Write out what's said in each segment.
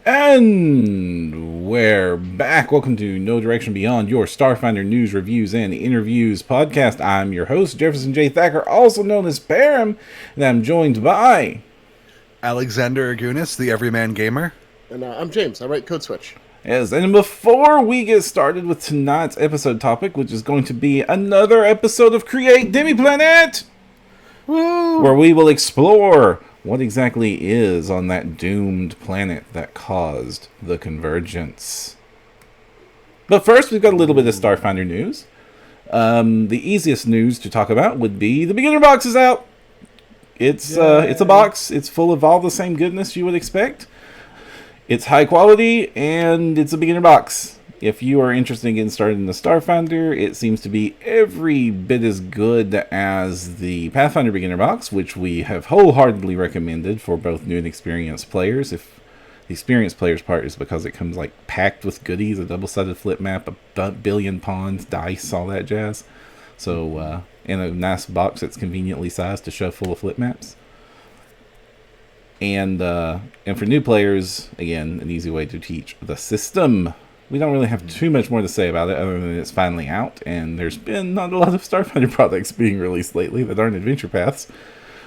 And we're back. Welcome to No Direction Beyond, your Starfinder news, reviews, and interviews podcast. I'm your host, Jefferson J. Thacker, also known as Param, and I'm joined by Alexander Agunis, the Everyman Gamer. And I'm James. I write Code Switch. Yes, and before we get started with tonight's episode topic, which is going to be another episode of Create Doomplanet, where we will explore what exactly is on that doomed planet that caused the convergence. But first, we've got a little bit of Starfinder news. The easiest news to talk about would be the beginner box is out. It's a box. It's full of all the same goodness you would expect. It's high quality, and it's a beginner box. If you are interested in getting started in the Starfinder, it seems to be every bit as good as the Pathfinder beginner box, which we have wholeheartedly recommended for both new and experienced players. If the experienced players part is because it comes like packed with goodies, a double-sided flip map, a billion pawns, dice, all that jazz. So, in a nice box that's conveniently sized to shove full of flip maps. And for new players, again, an easy way to teach the system. We don't really have too much more to say about it other than it's finally out, and there's been not a lot of Starfinder products being released lately that aren't adventure paths.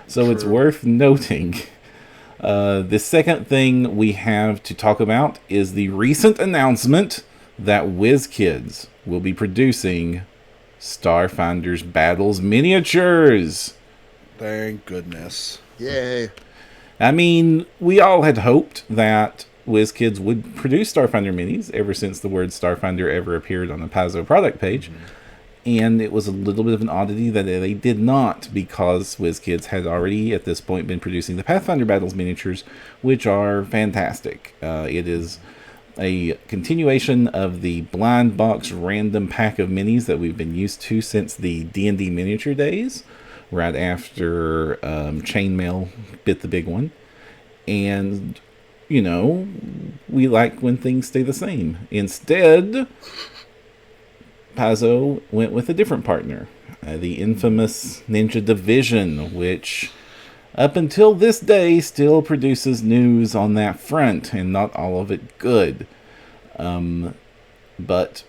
So True. It's worth noting. The second thing we have to talk about is the recent announcement that WizKids will be producing Starfinder's Battles miniatures. Thank goodness. Yay. I mean, we all had hoped that WizKids would produce Starfinder minis ever since the word Starfinder ever appeared on the Paizo product page. And it was a little bit of an oddity that they did not, because WizKids had already at this point been producing the Pathfinder Battles miniatures, which are fantastic. It is a continuation of the blind box random pack of minis that we've been used to since the D&D miniature days, right after Chainmail bit the big one. And, you know, we like when things stay the same. Instead, Paizo went with a different partner, the infamous Ninja Division, which up until this day still produces news on that front, and not all of it good. But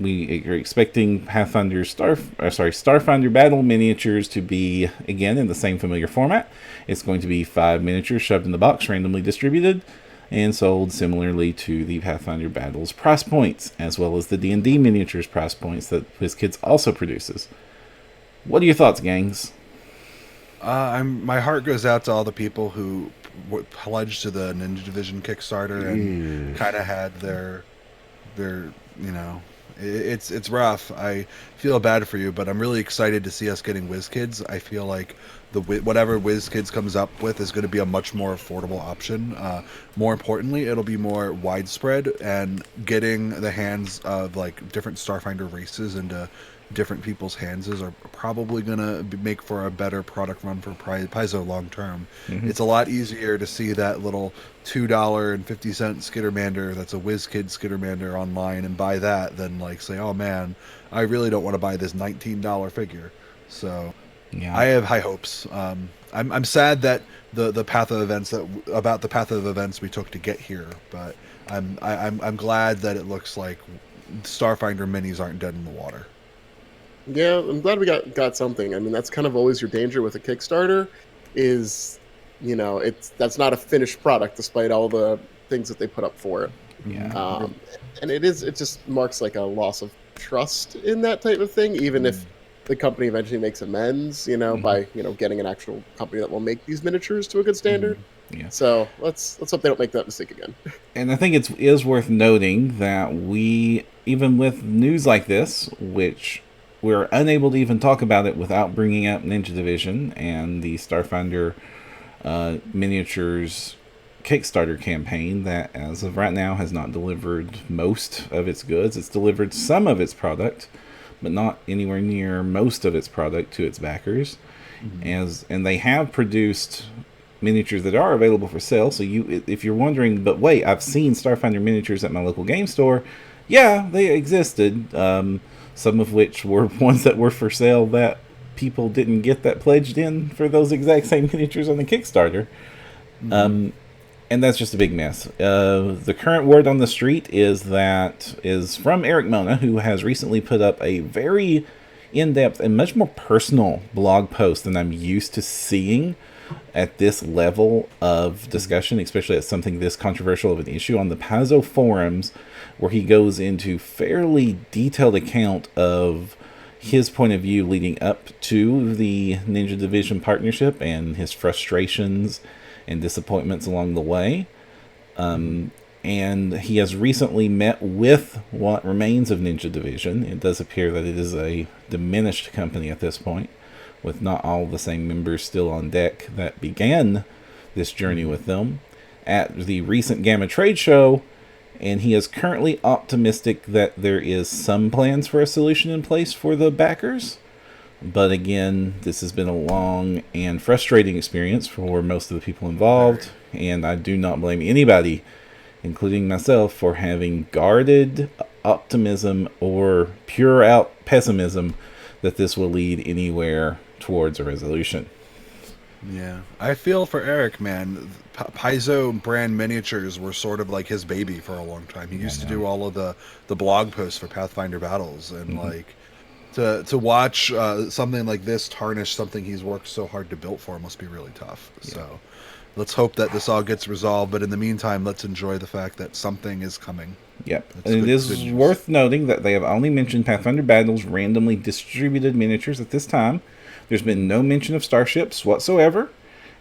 we are expecting Starfinder Battle miniatures to be, again, in the same familiar format. It's going to be 5 miniatures shoved in the box, randomly distributed, and sold similarly to the Pathfinder Battles price points, as well as the D&D miniatures price points that WizKids also produces. What are your thoughts, gangs? My heart goes out to all the people who pledged to the Ninja Division Kickstarter and kind of had their it's rough. I feel bad for you, but I'm really excited to see us getting WizKids. I feel like whatever WizKids comes up with is going to be a much more affordable option. More importantly, it'll be more widespread, and getting the hands of like different Starfinder races into different people's hands are probably going to make for a better product run for Paizo long term. Mm-hmm. It's a lot easier to see that little $2.50 Skittermander that's a WizKid Skittermander online and buy that than like say, oh man, I really don't want to buy this $19 figure. So yeah. I have high hopes. I'm sad that the path of events about the path of events we took to get here, but I'm glad that it looks like Starfinder minis aren't dead in the water. Yeah, I'm glad we got something. I mean, that's kind of always your danger with a Kickstarter, is, you know, that's not a finished product despite all the things that they put up for it. Yeah. And it just marks like a loss of trust in that type of thing, even if the company eventually makes amends, by, getting an actual company that will make these miniatures to a good standard. Yeah. So let's hope they don't make that mistake again. And I think it is worth noting that we, even with news like this, which we're unable to even talk about it without bringing up Ninja Division and the Starfinder miniatures Kickstarter campaign that, as of right now, has not delivered most of its goods. It's delivered some of its product, but not anywhere near most of its product to its backers. Mm-hmm. And they have produced miniatures that are available for sale. So if you're wondering, but wait, I've seen Starfinder miniatures at my local game store. Yeah, they existed. Some of which were ones that were for sale that people didn't get that pledged in for those exact same miniatures on the Kickstarter. Mm-hmm. And that's just a big mess. The current word on the street is from Eric Mona, who has recently put up a very in-depth and much more personal blog post than I'm used to seeing at this level of discussion, especially at something this controversial of an issue on the Paizo forums, where he goes into fairly detailed account of his point of view leading up to the Ninja Division partnership and his frustrations and disappointments along the way. And he has recently met with what remains of Ninja Division. It does appear that it is a diminished company at this point, with not all the same members still on deck that began this journey with them at the recent Gamma Trade Show. And he is currently optimistic that there is some plans for a solution in place for the backers. But again, this has been a long and frustrating experience for most of the people involved, and I do not blame anybody, including myself, for having guarded optimism or pure out pessimism that this will lead anywhere towards a resolution. Yeah, I feel for Eric, man. Paizo brand miniatures were sort of like his baby for a long time. He used to do all of the blog posts for Pathfinder Battles, and like to watch something like this tarnish something he's worked so hard to build for must be really tough. Yeah. So let's hope that this all gets resolved. But in the meantime, let's enjoy the fact that something is coming. Yep. And it is worth noting that they have only mentioned Pathfinder Battles randomly distributed miniatures at this time. There's been no mention of starships whatsoever.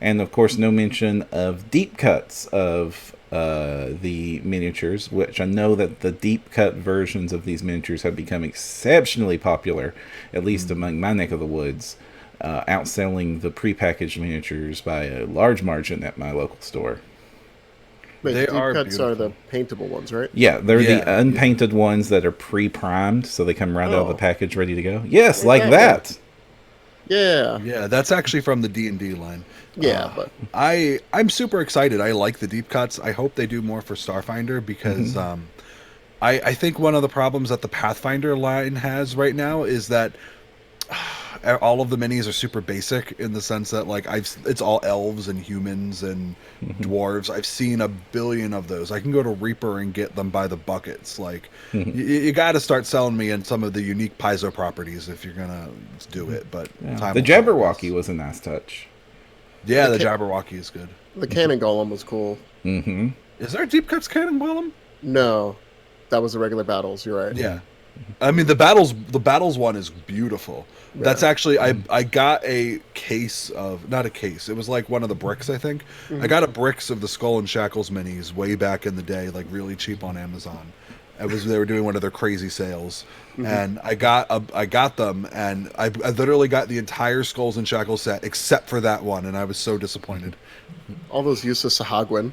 And, of course, no mention of deep cuts of the miniatures, which I know that the deep cut versions of these miniatures have become exceptionally popular, at least among my neck of the woods, outselling the prepackaged miniatures by a large margin at my local store. Wait, deep cuts are the paintable ones, right? Yeah, they're the unpainted ones that are pre-primed, so they come right out of the package ready to go. Yes, like that. Yeah, that's actually from the D&D line. Yeah, but I'm super excited. I like the deep cuts. I hope they do more for Starfinder because I think one of the problems that the Pathfinder line has right now is that all of the minis are super basic in the sense that like it's all elves and humans and dwarves. I've seen a billion of those. I can go to Reaper and get them by the buckets. Like you got to start selling me in some of the unique Paizo properties if you're gonna do it. But the Jabberwocky was a nice touch. Yeah, the Jabberwocky is good. The Cannon Golem was cool. Is there a deep cuts Cannon Golem? No, that was the regular battles. You're right. Yeah. I mean the battles one is beautiful. Yeah. That's actually I got a case of not a case. It was like one of the bricks, I think. I got a bricks of the Skull and Shackles minis way back in the day, like really cheap on Amazon. They were doing one of their crazy sales, and I got them, and I literally got the entire Skulls and Shackles set except for that one, and I was so disappointed. All those useless Sahagwin.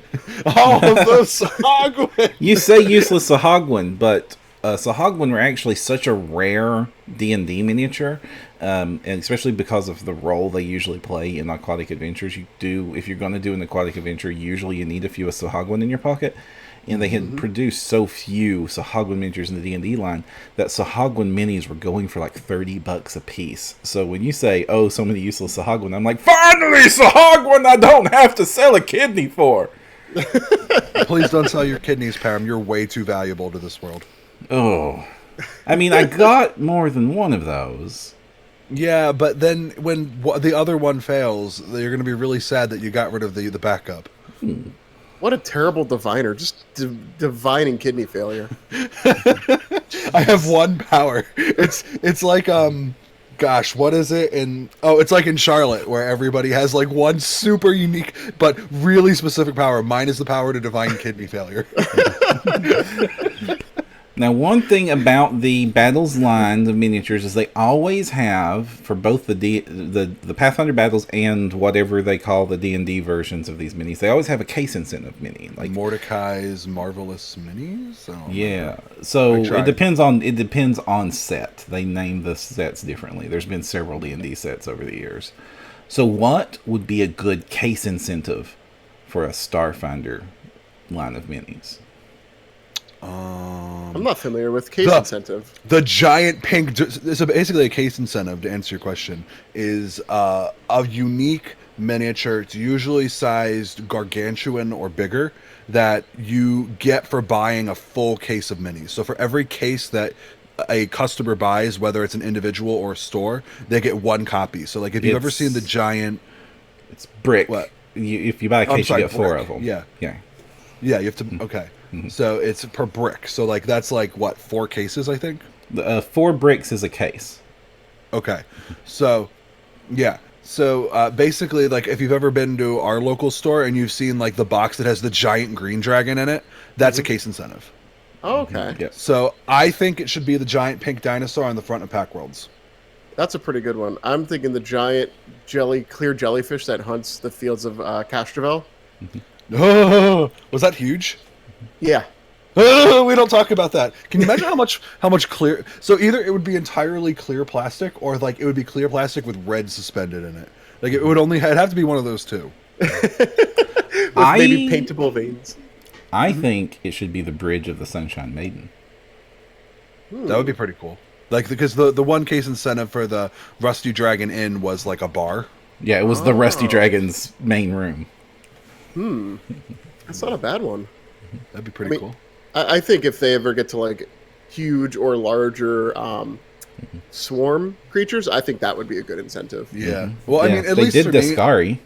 All of those Sahagwin. You say useless Sahagwin, but Sahagwin were actually such a rare D&D miniature, and especially because of the role they usually play in aquatic adventures. If you're going to do an aquatic adventure, usually you need a few Sahagwin in your pocket. And they had produced so few Sahagwin miniatures in the D&D line that Sahagwin minis were going for like $30 a piece. So when you say, oh, so many useless Sahagwin, I'm like, finally, Sahagwin I don't have to sell a kidney for. Please don't sell your kidneys, Param. You're way too valuable to this world. Oh. I mean, I got more than one of those. Yeah, but then when the other one fails, you're going to be really sad that you got rid of the backup. What a terrible diviner. Just divining kidney failure. I have one power. It's like, gosh, what is it? It's like in Charlotte where everybody has like one super unique but really specific power. Mine is the power to divine kidney failure. Now, one thing about the Battles line of miniatures is they always have, for both the Pathfinder Battles and whatever they call the D&D versions of these minis, they always have a case incentive mini, like Mordecai's Marvelous Minis. So it depends on set. They name the sets differently. There's been several D&D sets over the years. So, what would be a good case incentive for a Starfinder line of minis? I'm not familiar with case incentive. The giant pink. So basically, a case incentive, to answer your question, is a unique miniature. It's usually sized gargantuan or bigger that you get for buying a full case of minis. So for every case that a customer buys, whether it's an individual or a store, they get one copy. So like if you've ever seen the giant, it's brick. What? If you buy a case, you get 4 of them. Yeah. Yeah. Yeah, you have to. Okay. So it's per brick. So like that's like what, 4 cases, I think. 4 bricks is a case. Okay. So yeah. So basically, like if you've ever been to our local store and you've seen like the box that has the giant green dragon in it, that's a case incentive. Oh, okay. Yeah. So I think it should be the giant pink dinosaur on the front of Pack Worlds. That's a pretty good one. I'm thinking the giant clear jellyfish that hunts the fields of Castrovel. Oh, was that huge? Yeah. Oh, we don't talk about that. Can you imagine how much clear? So either it would be entirely clear plastic, or like it would be clear plastic with red suspended in it. Like it'd have to be one of those two. With maybe paintable veins. I think it should be the Bridge of the Sunshine Maiden. That would be pretty cool. Like because the one case incentive for the Rusty Dragon Inn was like a bar. Yeah, it was the Rusty Dragon's main room. That's not a bad one. That'd be pretty cool. I think if they ever get to like huge or larger swarm creatures, I think that would be a good incentive. Yeah. Well, I mean, at they least did for me, Discari.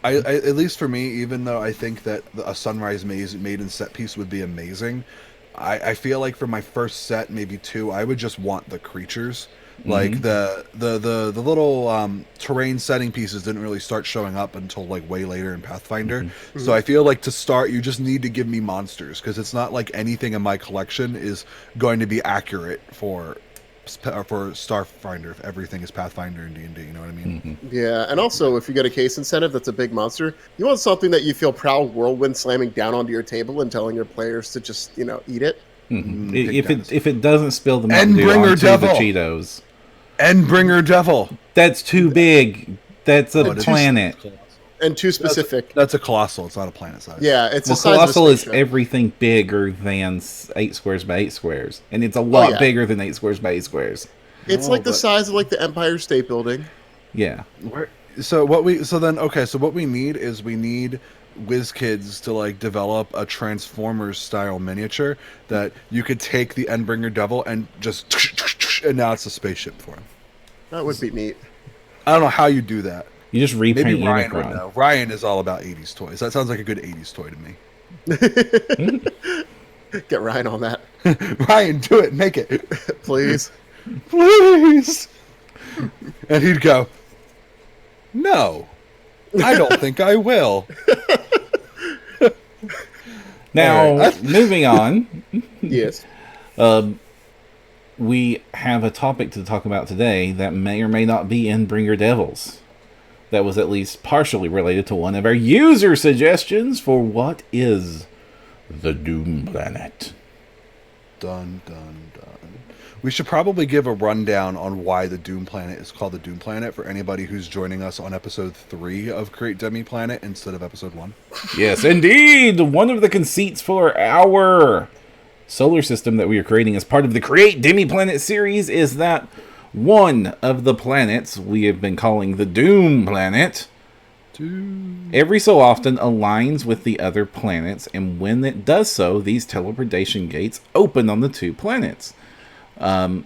I at least for me, even though I think that a Sunrise Maiden set piece would be amazing, I feel like for my first set, maybe 2, I would just want the creatures. Like the little terrain setting pieces didn't really start showing up until like way later in Pathfinder. So I feel like to start, you just need to give me monsters, because it's not like anything in my collection is going to be accurate for Starfinder if everything is Pathfinder and D&D. You know what I mean? Yeah, and also if you get a case incentive that's a big monster, you want something that you feel proud whirlwind slamming down onto your table and telling your players to just eat it. If it doesn't spill the Mountain Dew Endbringer onto Devil. the Cheetos, Endbringer Devil. that's too big. That's a planet. And too specific. That's a colossal. It's not a planet size. Yeah, it's Well, the size colossal of a is spaceship. everything bigger than 8 squares by 8 squares, and it's a lot bigger than 8 squares by 8 squares. It's like the size of like the Empire State Building. Yeah. So what we need is WizKids to like develop a Transformers style miniature that you could take the Endbringer Devil and just and now it's a spaceship for him. That would be neat. I don't know how you do that. You just repaint Maybe Ryan would Unicron. know. Ryan is all about 80s toys. That sounds like a good 80s toy to me. Get Ryan on that, Ryan, do it. Make it. please. Please. And he'd go, no, I don't think I will. Now, Alright. moving on, Yes. we have a topic to talk about today that may or may not be Endbringer Devils. That was at least partially related to one of our user suggestions for what is the Doomplanet. Dun, dun, dun. We should probably give a rundown on why the Doomplanet is called the Doomplanet for anybody who's joining us on episode 3 of Create Demi-Planet instead of episode 1. Yes, indeed! One of the conceits for our solar system that we are creating as part of the Create Demi-Planet series is that one of the planets we have been calling the Doomplanet every so often aligns with the other planets, and when it does so, these teleportation gates open on the 2 planets. And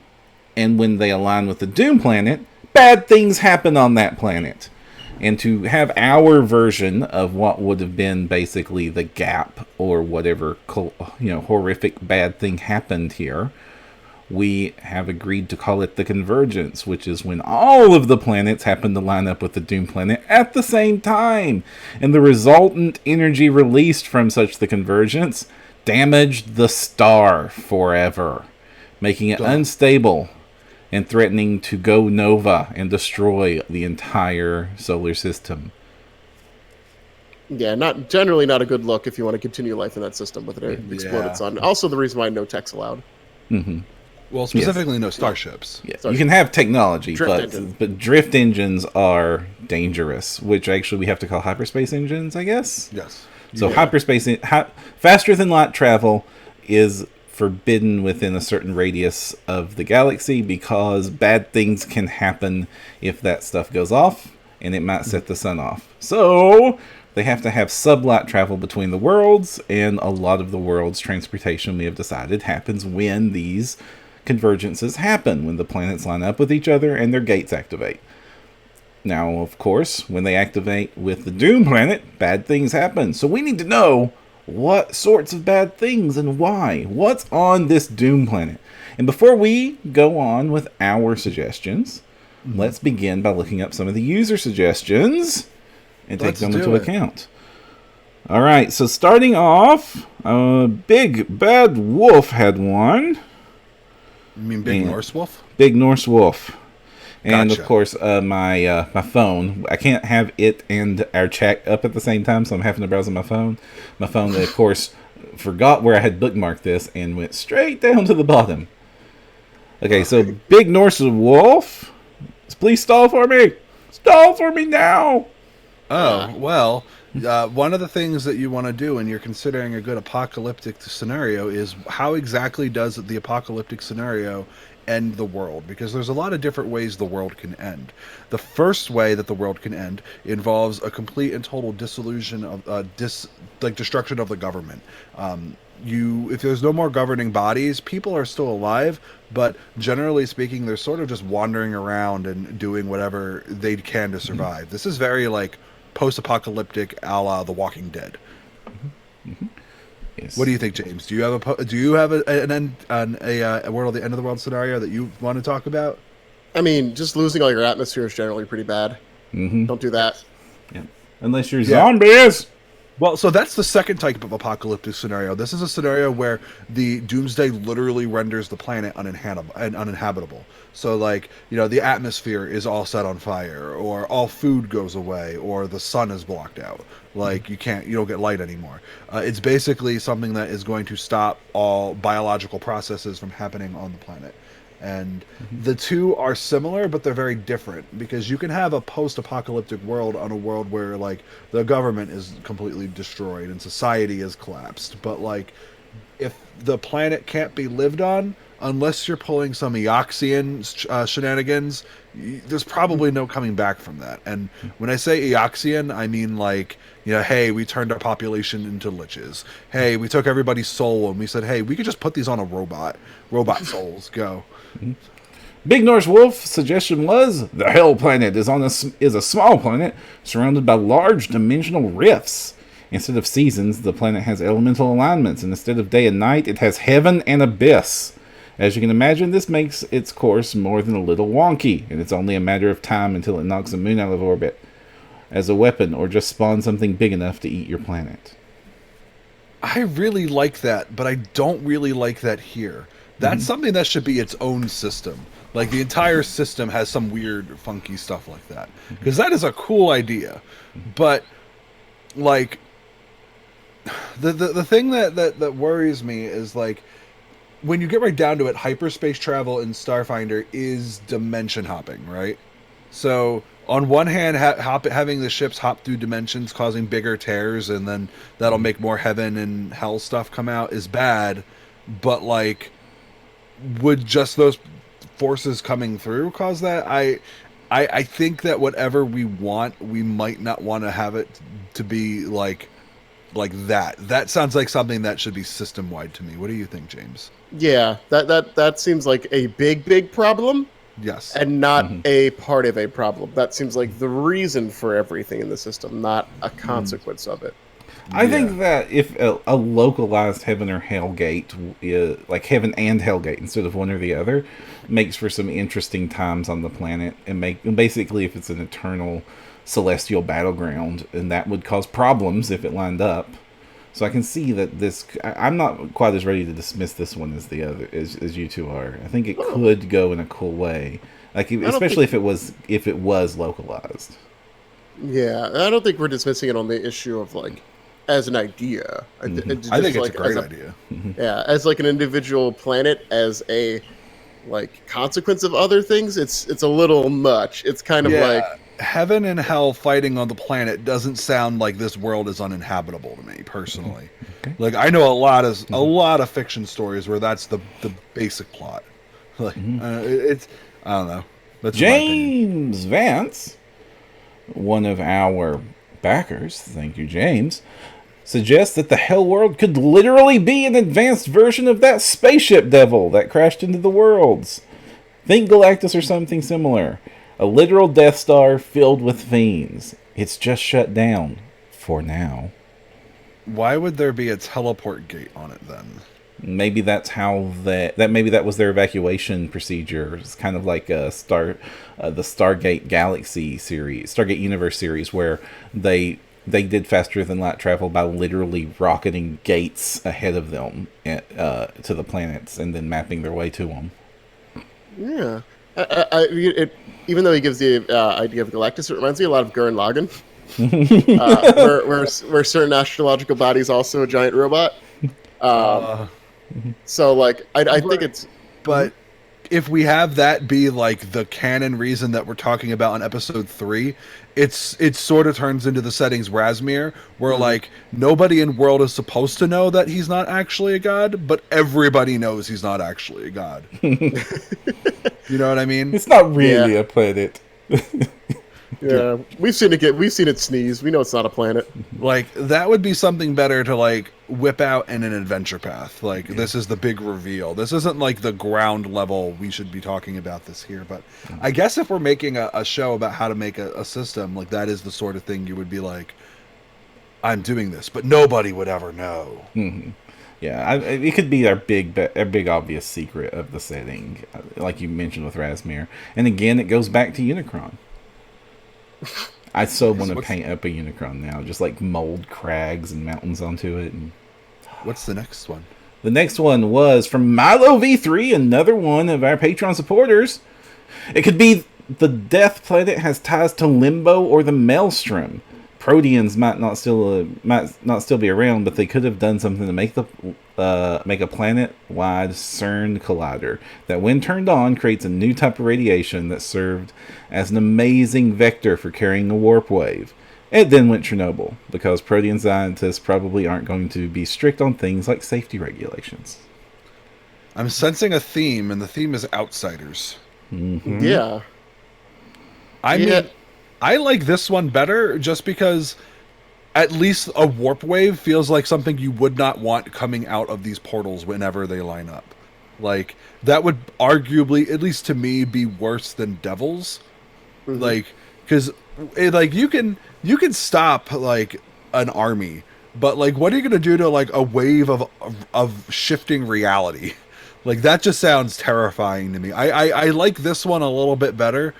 when they align with the Doom planet, bad things happen on that planet. And to have our version of what would have been basically the gap or whatever horrific bad thing happened here, we have agreed to call it the Convergence, which is when all of the planets happen to line up with the Doom planet at the same time. And the resultant energy released from such the Convergence damaged the star forever, making it unstable and threatening to go nova and destroy the entire solar system. Yeah, generally not a good look if you want to continue life in that system with an exploded sun. Also, the reason why no tech's allowed. Well, specifically no starships. Yeah, Sorry. you can have technology, Drift engine. but drift engines are dangerous, which actually we have to call hyperspace engines, I guess. Yes. So faster than light travel is forbidden within a certain radius of the galaxy because bad things can happen if that stuff goes off, and it might set the sun off. So they have to have sublight travel between the worlds, and a lot of the world's transportation, we have decided, happens when these convergences happen, when the planets line up with each other and their gates activate. Now, of course, when they activate with the Doom Planet, bad things happen. So we need to know what sorts of bad things and why. What's on this Doom Planet? And before we go on with our suggestions, let's begin by looking up some of the user suggestions and take them into account. All right, so starting off, Big Bad Wolf had one. You mean Big Norse Wolf? Big Norse Wolf. And Gotcha. of course, my phone. I can't have it and our chat up at the same time, so I'm having to browse on my phone. My phone, of course, forgot where I had bookmarked this and went straight down to the bottom. Okay, so Big Norse Wolf, please stall for me. Stall for me now. Oh, well, one of the things that you want to do when you're considering a good apocalyptic scenario is how exactly does the apocalyptic scenario end the world, because there's a lot of different ways the world can end. The first way that the world can end involves a complete and total dissolution of destruction of the government. If there's no more governing bodies, people are still alive, but generally speaking, they're sort of just wandering around and doing whatever they can to survive. This is very like post-apocalyptic, a la The Walking Dead. Yes. What do you think, James? Do you have a world, the end of the world scenario that you want to talk about? I mean, just losing all your atmosphere is generally pretty bad. Don't do that. Yeah. Unless you're zombies. Well, so that's the second type of apocalyptic scenario. This is a scenario where the doomsday literally renders the planet uninhabitable. So, like, the atmosphere is all set on fire, or all food goes away, or the sun is blocked out. Like, you don't get light anymore. It's basically something that is going to stop all biological processes from happening on the planet. And the two are similar, but they're very different, because you can have a post-apocalyptic world on a world where, like, the government is completely destroyed and society is collapsed. But, like, if the planet can't be lived on, unless you're pulling some Eoxian shenanigans, there's probably no coming back from that. And when I say Eoxian, I mean, like, hey, we turned our population into liches. Hey, we took everybody's soul and we said, hey, we could just put these on a robot. Robot souls, go. Big Norse Wolf suggestion was the Hell Planet is a small planet surrounded by large dimensional rifts. Instead of seasons, the planet has elemental alignments, and instead of day and night, it has heaven and abyss. As you can imagine, this makes its course more than a little wonky, and it's only a matter of time until it knocks the moon out of orbit as a weapon, or just spawns something big enough to eat your planet. I really like that, but I don't really like that here. That's something that should be its own system. Like, the entire system has some weird, funky stuff like that. Because that is a cool idea. But, like, the thing that worries me is, like, when you get right down to it, hyperspace travel in Starfinder is dimension hopping, right? So, on one hand, having the ships hop through dimensions, causing bigger tears, and then that'll make more heaven and hell stuff come out is bad. But, like, would just those forces coming through cause that? I think that whatever we want, we might not want to have it to be like that. That sounds like something that should be system wide to me. What do you think, James? Yeah, that seems like a big problem. Yes. And not a part of a problem. That seems like the reason for everything in the system, not a consequence of it. I think that if a localized heaven or hell gate, like heaven and hell gate instead of one or the other, makes for some interesting times on the planet, and basically if it's an eternal celestial battleground, and that would cause problems if it lined up. So I can see that this. I'm not quite as ready to dismiss this one as the other as you two are. I think it could go in a cool way, like especially if it was localized. Yeah, I don't think we're dismissing it on the issue of like as an idea. I think it's like a great idea. Yeah, as like an individual planet, as a like consequence of other things, it's a little much. It's kind of like heaven and hell fighting on the planet doesn't sound like this world is uninhabitable to me personally. Okay. Like, I know a lot of fiction stories where that's the basic plot. Like, it's I don't know. That's James Vance one of our backers, thank you, James, suggests that the Hell World could literally be an advanced version of that spaceship devil that crashed into the worlds. Think Galactus or something similar. A literal Death Star filled with fiends. It's just shut down. For now. Why would there be a teleport gate on it then? Maybe that's how maybe that was their evacuation procedure. It's kind of like the Stargate Galaxy series, Stargate Universe series, where they did faster than light travel by literally rocketing gates ahead of them to the planets and then mapping their way to them. Yeah. Even though he gives the idea of Galactus, it reminds me a lot of Gurren Lagann, where certain astrological body is also a giant robot. So, like, I think it's... But if we have that be, like, the canon reason that we're talking about in episode 3, it sort of turns into the settings Razmir, where, like, nobody in world is supposed to know that he's not actually a god, but everybody knows he's not actually a god. You know what I mean? It's not really a planet. Yeah, we've seen it sneeze. We know it's not a planet. Like, that would be something better to, like, whip out in an adventure path. Like, this is the big reveal. This isn't, like, the ground level we should be talking about this here. But I guess if we're making a show about how to make a system, like, that is the sort of thing you would be like, I'm doing this, but nobody would ever know. Mm-hmm. Yeah, it could be our big obvious secret of the setting, like you mentioned with Razmir. And again, it goes back to Unicron. I so want to paint up a Unicron now, just like mold crags and mountains onto it. And what's the next one? The next one was from Milo V3, another one of our Patreon supporters. It could be the Death Planet has ties to Limbo or the Maelstrom. Proteans might not still be around, but they could have done something to make a planet-wide CERN collider that, when turned on, creates a new type of radiation that served as an amazing vector for carrying a warp wave. It then went Chernobyl, because Protean scientists probably aren't going to be strict on things like safety regulations. I'm sensing a theme, and the theme is outsiders. Mm-hmm. Yeah. I mean, I like this one better just because at least a warp wave feels like something you would not want coming out of these portals whenever they line up. Like, that would arguably, at least to me, be worse than devils. Mm-hmm. Like, because like you can stop like an army, but like, what are you gonna do to like a wave of shifting reality? Like, that just sounds terrifying to me. I like this one a little bit better.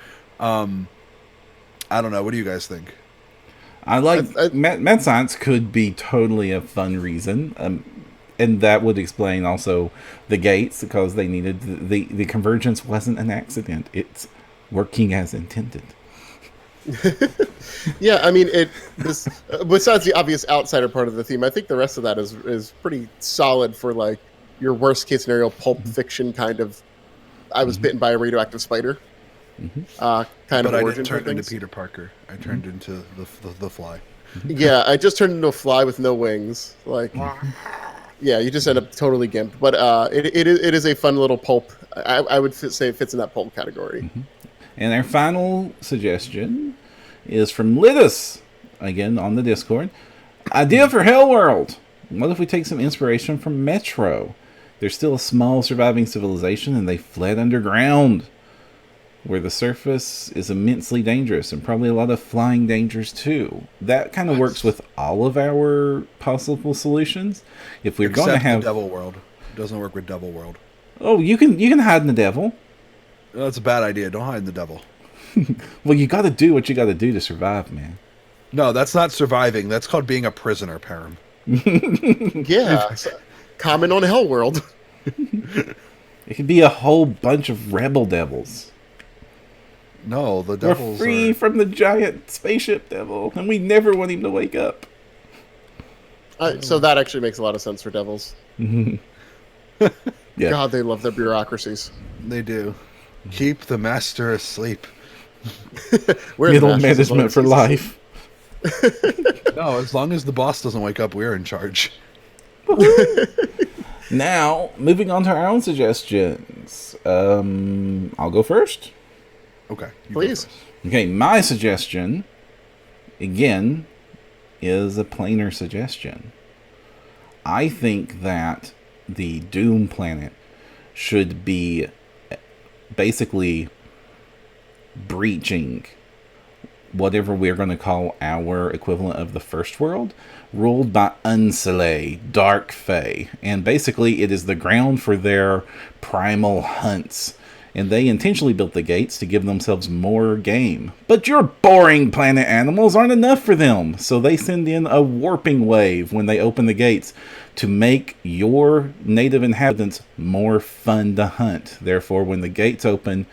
I don't know. What do you guys think? I like mad science could be totally a fun reason, and that would explain also the gates, because they needed the convergence wasn't an accident; it's working as intended. Yeah, I mean, besides the obvious outsider part of the theme, I think the rest of that is pretty solid for like your worst case scenario pulp fiction kind of. I was bitten by a radioactive spider. Kind but of I origin. didn't turn into Peter Parker. I turned into the Fly. Yeah, I just turned into a fly with no wings. Like, yeah, you just end up totally gimped. But it is a fun little pulp. I would say it fits in that pulp category. Mm-hmm. And our final suggestion is from Lidus, again on the Discord. Idea for Hellworld. What if we take some inspiration from Metro? There's still a small surviving civilization, and they fled underground, where the surface is immensely dangerous, and probably a lot of flying dangers too. That kind of works with all of our possible solutions. If we're going to have the Devil World, it doesn't work with Devil World. Oh, you can hide in the devil. No, that's a bad idea. Don't hide in the devil. Well, you got to do what you got to do to survive, man. No, that's not surviving. That's called being a prisoner, Param. Yeah, common on Hellworld. It could be a whole bunch of rebel devils. No, the devils We're free from the giant spaceship devil, and we never want him to wake up. So that actually makes a lot of sense for devils. Yeah. God, they love their bureaucracies. They do. Keep the master asleep. Middle management for life. No, as long as the boss doesn't wake up, we're in charge. Now, moving on to our own suggestions. I'll go first. Okay. Please. Okay, my suggestion again, is a plainer suggestion. I think that the Doom Planet should be basically breaching whatever we're going to call our equivalent of the First World, ruled by Unsulay, Dark Fae. And basically it is the ground for their primal hunts. And they intentionally built the gates to give themselves more game. But your boring planet animals aren't enough for them. So they send in a warping wave when they open the gates to make your native inhabitants more fun to hunt. Therefore, when the gates open,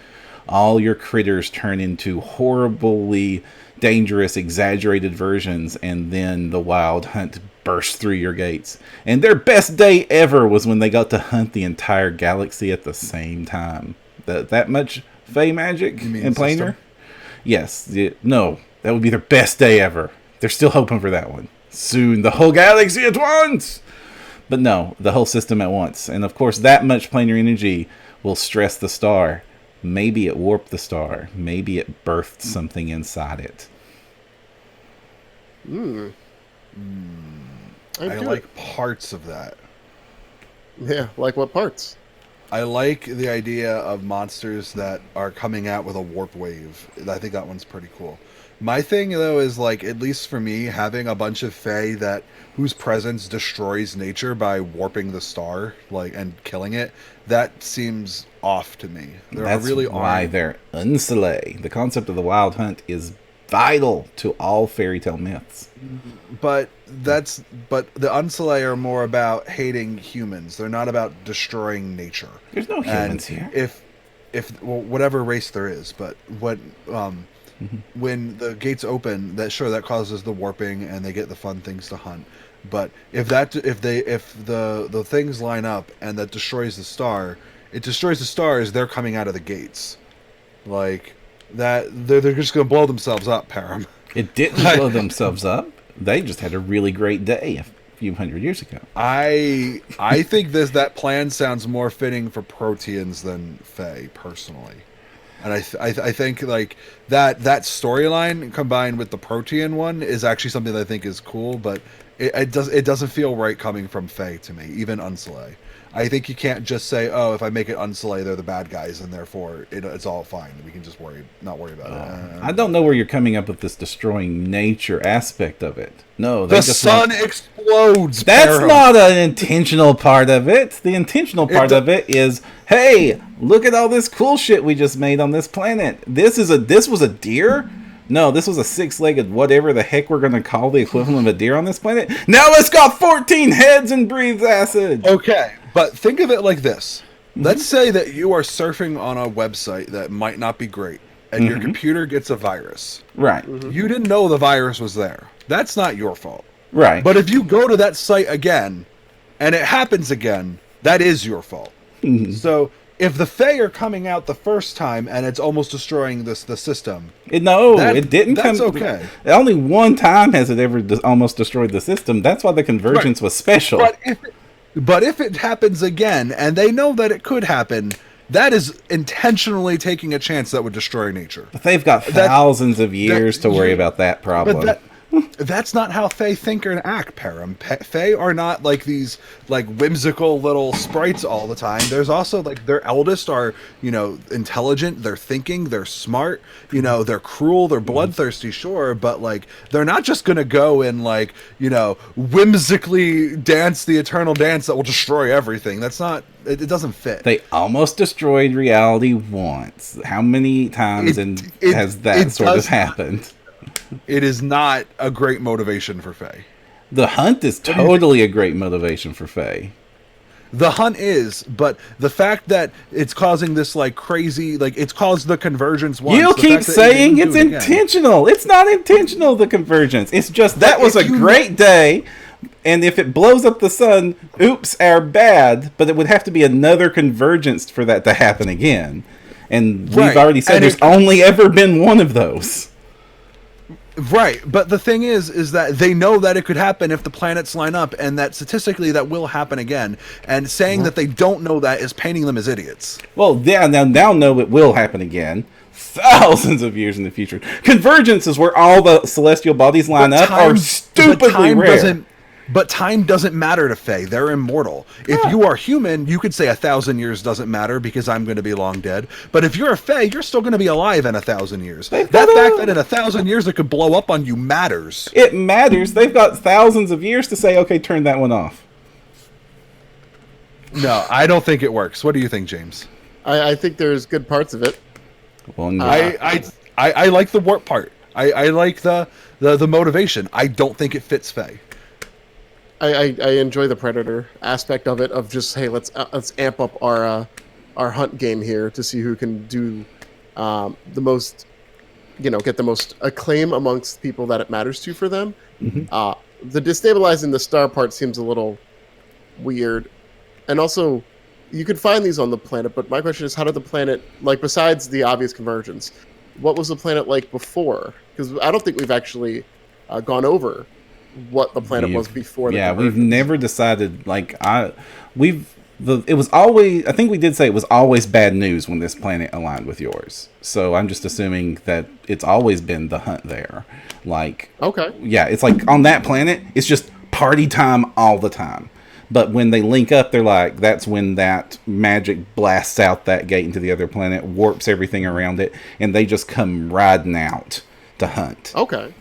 all your critters turn into horribly dangerous, exaggerated versions, and then the wild hunt bursts through your gates. And their best day ever was when they got to hunt the entire galaxy at the same time. That much Fey magic and planar? Yes. No, that would be their best day ever. They're still hoping for that one. Soon, the whole galaxy at once! But no, the whole system at once. And of course, that much planar energy will stress the star. Maybe it warped the star. Maybe it birthed something inside it. I like parts of that. Yeah, like what parts? I like the idea of monsters that are coming out with a warp wave. I think that one's pretty cool. My thing, though, is, like, at least for me, having a bunch of Fae whose presence destroys nature by warping the star, like, and killing it, that seems off to me. That's really why they're Unsulay. The concept of the wild hunt is vital to all fairy tale myths. But the Unsulay are more about hating humans. They're not about destroying nature. There's no humans here. Well, whatever race there is, but when the gates open, that causes the warping and they get the fun things to hunt. But if the things line up and that destroys the star, it destroys the stars. They're coming out of the gates, like that. They're just going to blow themselves up, Param. It didn't blow themselves up. They just had a really great day a few hundred years ago. I think that plan sounds more fitting for Proteans than Fae, personally. And I think like that storyline combined with the Protean one is actually something that I think is cool, but it doesn't feel right coming from Fae to me, even Unsulay. I think you can't just say, oh, if I make it Unsulay, they're the bad guys, and therefore it's all fine. We can just not worry about it. I don't know where you're coming up with this destroying nature aspect of it. No, the sun explodes. That's not an intentional part of it. The intentional part of it is, hey, look at all this cool shit we just made on this planet. This was a deer? No, this was a six-legged whatever the heck we're going to call the equivalent of a deer on this planet. Now it's got 14 heads and breathes acid. Okay, but think of it like this. Let's say that you are surfing on a website that might not be great, and your computer gets a virus. Right. You didn't know the virus was there. That's not your fault. Right. But if you go to that site again, and it happens again, that is your fault. So if the Fae are coming out the first time and it's almost destroying the system, it didn't. That's okay. Only one time has it ever almost destroyed the system. That's why the convergence was special. But if it happens again, and they know that it could happen, that is intentionally taking a chance that would destroy nature. But they've got thousands of years to worry about that problem. But that's not how Fae think and act, Param. Fae are not like these like whimsical little sprites all the time. There's also like their eldest are, intelligent, they're thinking, they're smart, they're cruel, they're bloodthirsty, sure, but like they're not just gonna go and like, whimsically dance the eternal dance that will destroy everything. That's not it doesn't fit. They almost destroyed reality once. How many times has that sort of happened? It is not a great motivation for Fae. The hunt is totally a great motivation for Fae. The hunt is, but the fact that it's causing this like crazy, like it's caused the convergence once. You keep saying it's intentional. It's not intentional, the convergence. It's just that was a great day, and if it blows up the sun, oops, our bad, but it would have to be another convergence for that to happen again. And we've already said there's only ever been one of those. Right, but the thing is that they know that it could happen if the planets line up, and that statistically that will happen again. And saying that they don't know that is painting them as idiots. Well, yeah, now know it will happen again. thousands of years in the future. Convergence is where all the celestial bodies line up are stupidly rare. But time doesn't matter to Fae. They're immortal. If you are human, you could say 1,000 years doesn't matter because I'm going to be long dead. But if you're a Fae, you're still going to be alive in 1,000 years. That fact that in 1,000 years it could blow up on you matters. It matters. They've got thousands of years to say, okay, turn that one off. No, I don't think it works. What do you think, James? I think there's good parts of it. Well, no. I like the warp part. I like the motivation. I don't think it fits Fae. I enjoy the Predator aspect of it, of just, hey, let's amp up our hunt game here to see who can do the most, get the most acclaim amongst people that it matters to for them. Mm-hmm. The destabilizing the star part seems a little weird. And also, you could find these on the planet, but my question is, how did the planet, like, besides the obvious convergence, what was the planet like before? Because I don't think we've actually gone over what the planet was before the convergence. We've never decided, it was always, I think we did say it was always bad news when this planet aligned with yours. So I'm just assuming that it's always been the hunt there. Okay. Yeah, it's like on that planet, it's just party time all the time. But when they link up, they're like, that's when that magic blasts out that gate into the other planet, warps everything around it, and they just come riding out to hunt. Okay.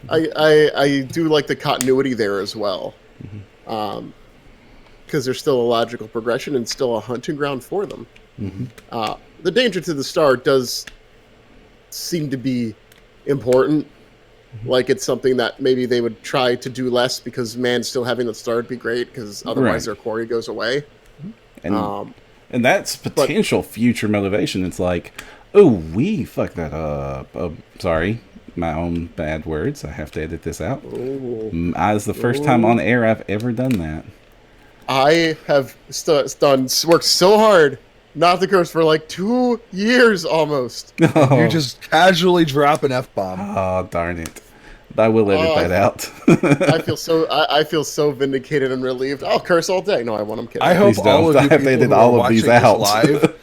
I do like the continuity there as well. Because there's still a logical progression and still a hunting ground for them. Mm-hmm. The danger to the star does seem to be important. Like, it's something that maybe they would try to do less because, man, still having the star would be great because otherwise their quarry goes away. And that's potential future motivation. It's like, oh, we fucked that up. Sorry, my own bad words. I have to edit this out. It's the first time on air I've ever done that. I have worked so hard not to curse for like 2 years almost. Oh. You just casually drop an F-bomb. Oh, darn it. I will edit that out. I feel so vindicated and relieved. I'll curse all day. No, I won't. I'm kidding. I hope all of you people who are watching this live,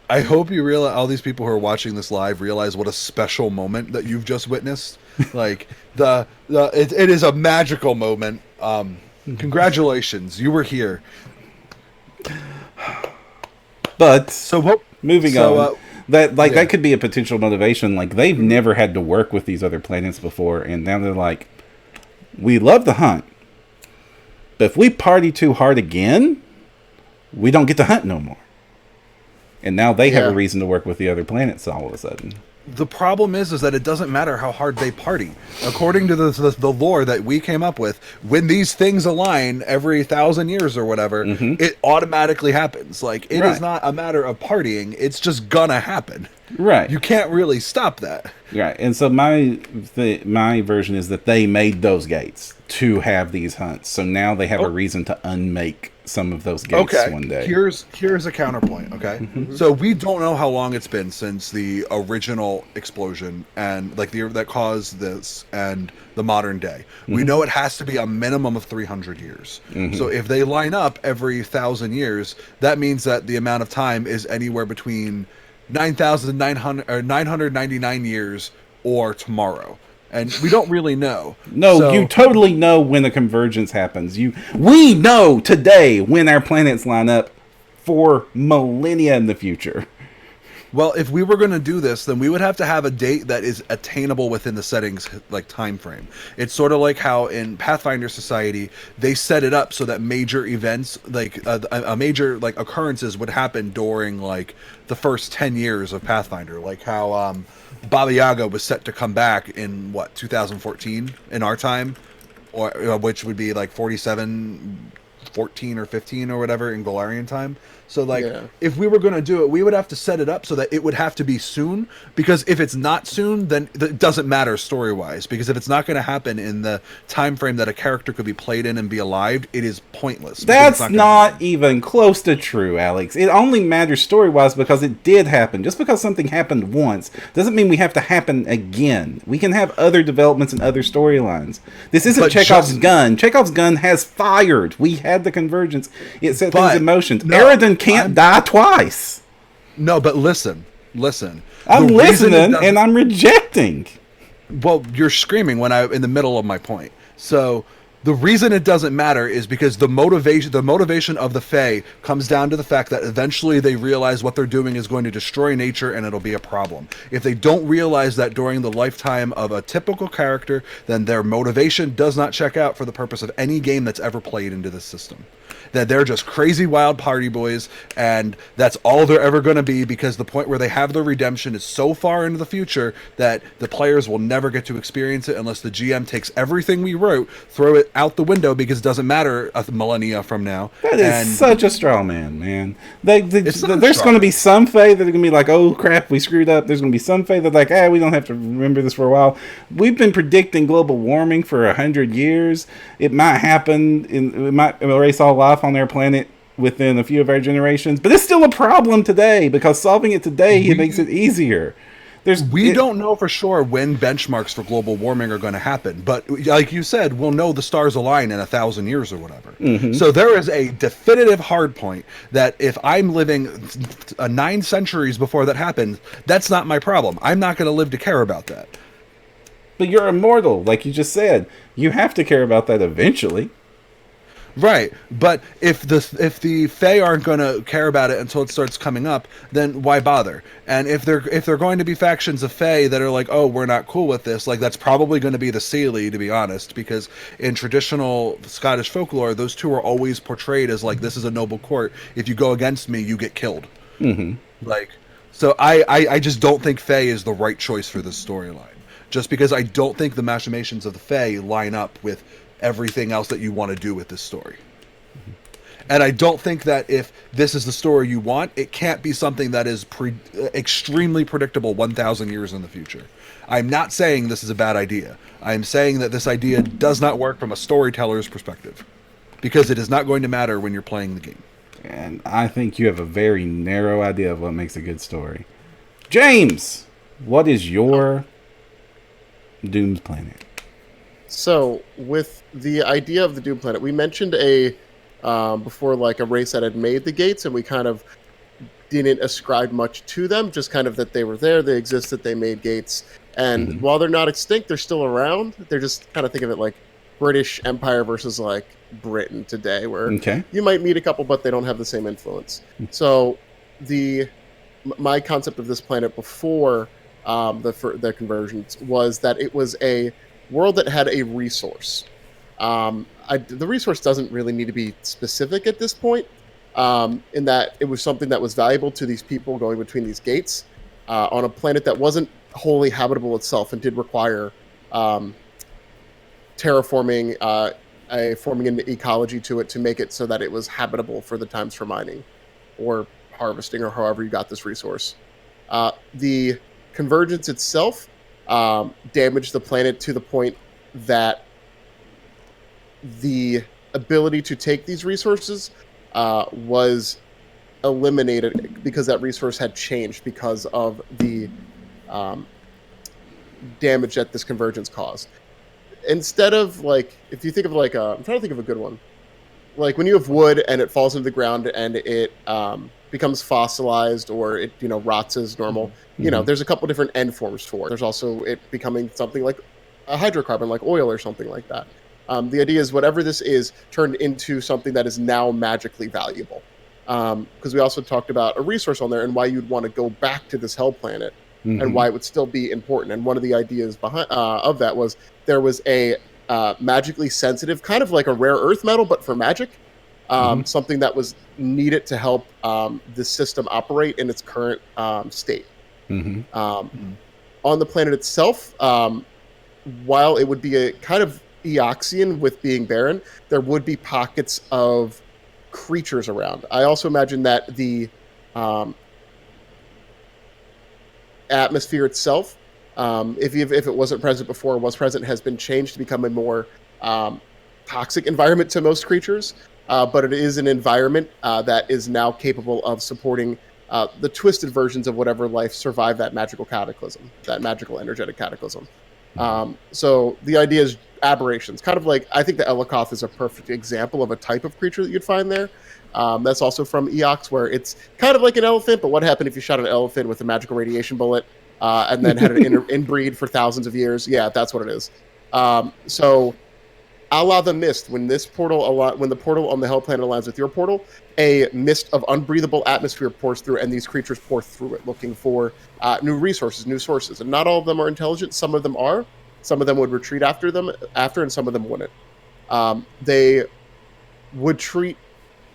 I hope you realize, all these people who are watching this live realize what a special moment that you've just witnessed. Like it is a magical moment. Congratulations, you were here. But so moving on. That could be a potential motivation. Like, they've never had to work with these other planets before, and now they're like, we love the hunt, but if we party too hard again, we don't get to hunt no more. And now they have a reason to work with the other planets all of a sudden. The problem is that it doesn't matter how hard they party. According to the lore that we came up with, when these things align every 1,000 years or whatever, it automatically happens. Like, it is not a matter of partying. It's just gonna happen. Right. You can't really stop that. Right. And so my version is that they made those gates to have these hunts. So now they have a reason to unmake some of those gates one day. Here's a counterpoint, okay? So we don't know how long it's been since the original explosion and that caused this and the modern day. We know it has to be a minimum of 300 years. So if they line up every 1,000 years, that means that the amount of time is anywhere between 9,999 years or tomorrow. And we don't really know. No, you totally know when the convergence happens. We know today when our planets line up for millennia in the future. Well, if we were going to do this, then we would have to have a date that is attainable within the settings, like, time frame. It's sort of like how in Pathfinder Society they set it up so that major events, like a major like occurrences, would happen during like the first 10 years of Pathfinder, like how Baba Yaga was set to come back in 2014 in our time, or which would be like 47, 14 or 15 or whatever in Golarian time. So if we were going to do it, we would have to set it up so that it would have to be soon, because if it's not soon, then it doesn't matter story-wise, because if it's not going to happen in the time frame that a character could be played in and be alive, it is pointless. That's not even close to true, Alex. It only matters story-wise because it did happen. Just because something happened once doesn't mean we have to happen again. We can have other developments and other storylines. This isn't Chekhov's gun. Chekhov's gun has fired. We had the convergence. It set things in motion. Eridan can't die twice. No, but listen. listen. I'm The reason it listening doesn't- and I'm rejecting. Well, you're screaming when in the middle of my point. So the reason it doesn't matter is because the motivation of the Fae comes down to the fact that eventually they realize what they're doing is going to destroy nature and it'll be a problem. If they don't realize that during the lifetime of a typical character, then their motivation does not check out for the purpose of any game that's ever played into this system. That they're just crazy wild party boys, and that's all they're ever going to be, because the point where they have their redemption is so far into the future that the players will never get to experience it unless the GM takes everything we wrote, throw it out the window, because it doesn't matter a millennia from now. That is such a straw man. There's not a going straw to be some Fae that are going to be like, oh crap, we screwed up. There's going to be some Fae that are like, we don't have to remember this for a while. We've been predicting global warming for 100 years. It might happen. It might erase all life on their planet within a few of our generations, but it's still a problem today, because solving it today it makes it easier. We don't know for sure when benchmarks for global warming are going to happen, but like you said, we'll know the stars align in 1,000 years or whatever. Mm-hmm. So there is a definitive hard point that if I'm living 9 centuries before that happened, that's not my problem. I'm not going to live to care about that. But you're immortal, like you just said. You have to care about that eventually. Right, but if the Fae aren't going to care about it until it starts coming up, then why bother? And if they're going to be factions of Fae that are like, oh, we're not cool with this, like, that's probably going to be the Seelie, to be honest, because in traditional Scottish folklore, those two are always portrayed as like, this is a noble court. If you go against me, you get killed. Mm-hmm. Like, so I just don't think Fae is the right choice for this storyline, just because I don't think the machinations of the Fae line up with everything else that you want to do with this story. And I don't think that if this is the story you want, it can't be something that is extremely predictable 1,000 years in the future. I'm not saying this is a bad idea. I'm saying that this idea does not work from a storyteller's perspective, because it is not going to matter when you're playing the game. And I think you have a very narrow idea of what makes a good story. James, what is your Doomplanet? So, with the idea of the Doomplanet, we mentioned before, like, a race that had made the gates, and we kind of didn't ascribe much to them, just kind of that they were there, they existed, they made gates. And while they're not extinct, they're still around. They're just kind of think of it like British Empire versus, like, Britain today, where you might meet a couple, but they don't have the same influence. So, my concept of this planet before the conversions was that it was a world that had a resource. The resource doesn't really need to be specific at this point, in that it was something that was valuable to these people going between these gates on a planet that wasn't wholly habitable itself and did require terraforming, forming an ecology to it to make it so that it was habitable for the times for mining or harvesting, or however you got this resource. The convergence itself damaged the planet to the point that the ability to take these resources was eliminated, because that resource had changed because of the damage that this convergence caused. Instead of, like, if you think of, like, I'm trying to think of a good one. Like, when you have wood and it falls into the ground and it becomes fossilized, or it, rots as normal, there's a couple different end forms for it. There's also it becoming something like a hydrocarbon, like oil or something like that. The idea is whatever this is turned into something that is now magically valuable. Because we also talked about a resource on there and why you'd want to go back to this hell planet and why it would still be important. And one of the ideas behind of that was there was a magically sensitive, kind of like a rare earth metal, but for magic. Something that was needed to help the system operate in its current state. On the planet itself, while it would be a kind of Eoxian with being barren, there would be pockets of creatures around. I also imagine that the atmosphere itself, if it wasn't present before, was present, has been changed to become a more toxic environment to most creatures. But it is an environment that is now capable of supporting the twisted versions of whatever life survived that magical cataclysm, that magical energetic cataclysm. So the idea is aberrations, kind of like I think the Elikoth is a perfect example of a type of creature that you'd find there. That's also from Eox, where it's kind of like an elephant, but what happened if you shot an elephant with a magical radiation bullet and then had it inbreed for thousands of years? Yeah, that's what it is. So a la the mist, when when the portal on the Hell Planet aligns with your portal, a mist of unbreathable atmosphere pours through, and these creatures pour through it, looking for new resources, new sources. And not all of them are intelligent. Some of them are. Some of them would retreat after, and some of them wouldn't. They would treat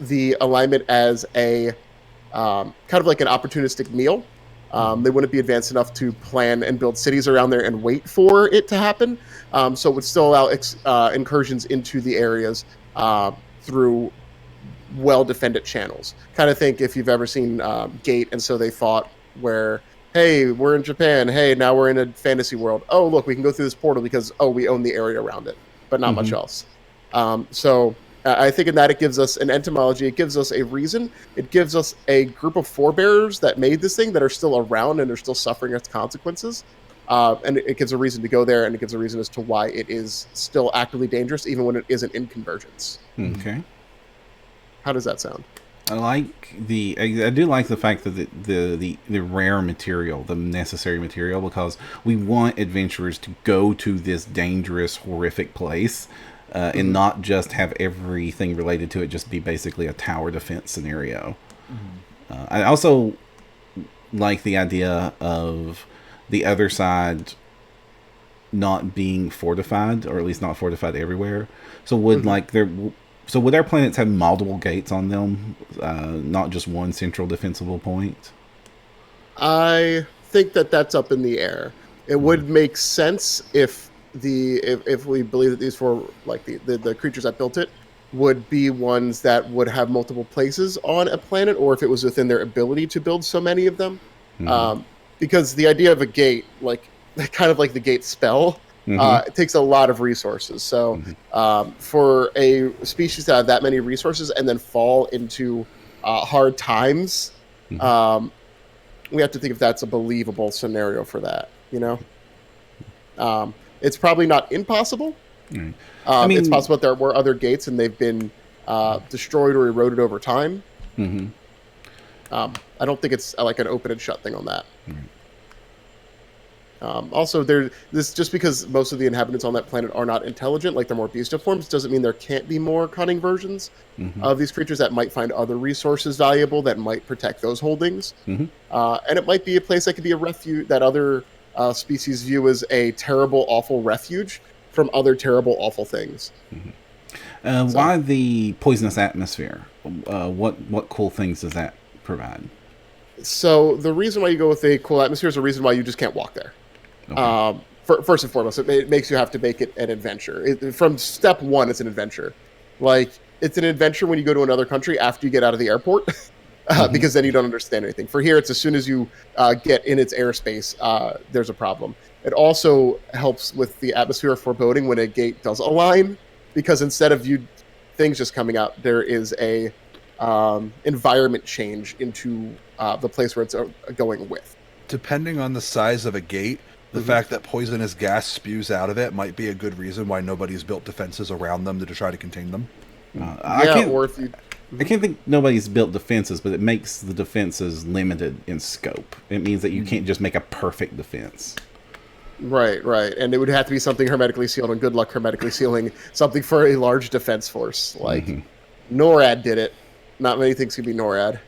the alignment as a kind of like an opportunistic meal. They wouldn't be advanced enough to plan and build cities around there and wait for it to happen. So it would still allow incursions into the areas through well-defended channels. Kind of think if you've ever seen Gate, and so they fought where, hey, we're in Japan. Hey, now we're in a fantasy world. Oh, look, we can go through this portal because, we own the area around it, but not much else. So I think in that it gives us an etymology. It gives us a reason. It gives us a group of forebearers that made this thing that are still around and are still suffering its consequences. And it gives a reason to go there, and it gives a reason as to why it is still actively dangerous, even when it isn't in convergence. Okay. How does that sound? I do like the fact that the rare material, the necessary material, because we want adventurers to go to this dangerous, horrific place. And not just have everything related to it just be basically a tower defense scenario. I also like the idea of the other side not being fortified, or at least not fortified everywhere. So would would our planets have multiple gates on them, not just one central defensible point? I think that's up in the air. It would make sense if we believe that these four, like the creatures that built it, would be ones that would have multiple places on a planet, or if it was within their ability to build so many of them. Because the idea of a gate, like kind of like the gate spell, it takes a lot of resources. So for a species to have that many resources and then fall into hard times, we have to think if that's a believable scenario for that, It's probably not impossible. It's possible that there were other gates and they've been destroyed or eroded over time. I don't think it's like an open and shut thing on that. Also, just because most of the inhabitants on that planet are not intelligent, like they're more bestial forms, doesn't mean there can't be more cunning versions of these creatures that might find other resources valuable that might protect those holdings. And it might be a place that could be a refuge that other species view as a terrible, awful refuge from other terrible, awful things. Why the poisonous atmosphere? What cool things does that provide? So the reason why you go with a cool atmosphere is the reason why you just can't walk there. Okay. First and foremost, it makes you have to make it an adventure. From step one, it's an adventure. Like, it's an adventure when you go to another country after you get out of the airport. Because then you don't understand anything. For here, it's as soon as you get in its airspace, there's a problem. It also helps with the atmosphere of foreboding when a gate does align, because instead of things just coming out, there is a environment change into the place where it's going with. Depending on the size of a gate, the fact that poisonous gas spews out of it might be a good reason why nobody's built defenses around them to try to contain them. I can't think nobody's built defenses, but it makes the defenses limited in scope. It means that you can't just make a perfect defense. Right. And it would have to be something hermetically sealed, and good luck hermetically sealing something for a large defense force. Like, NORAD did it. Not many things can be NORAD.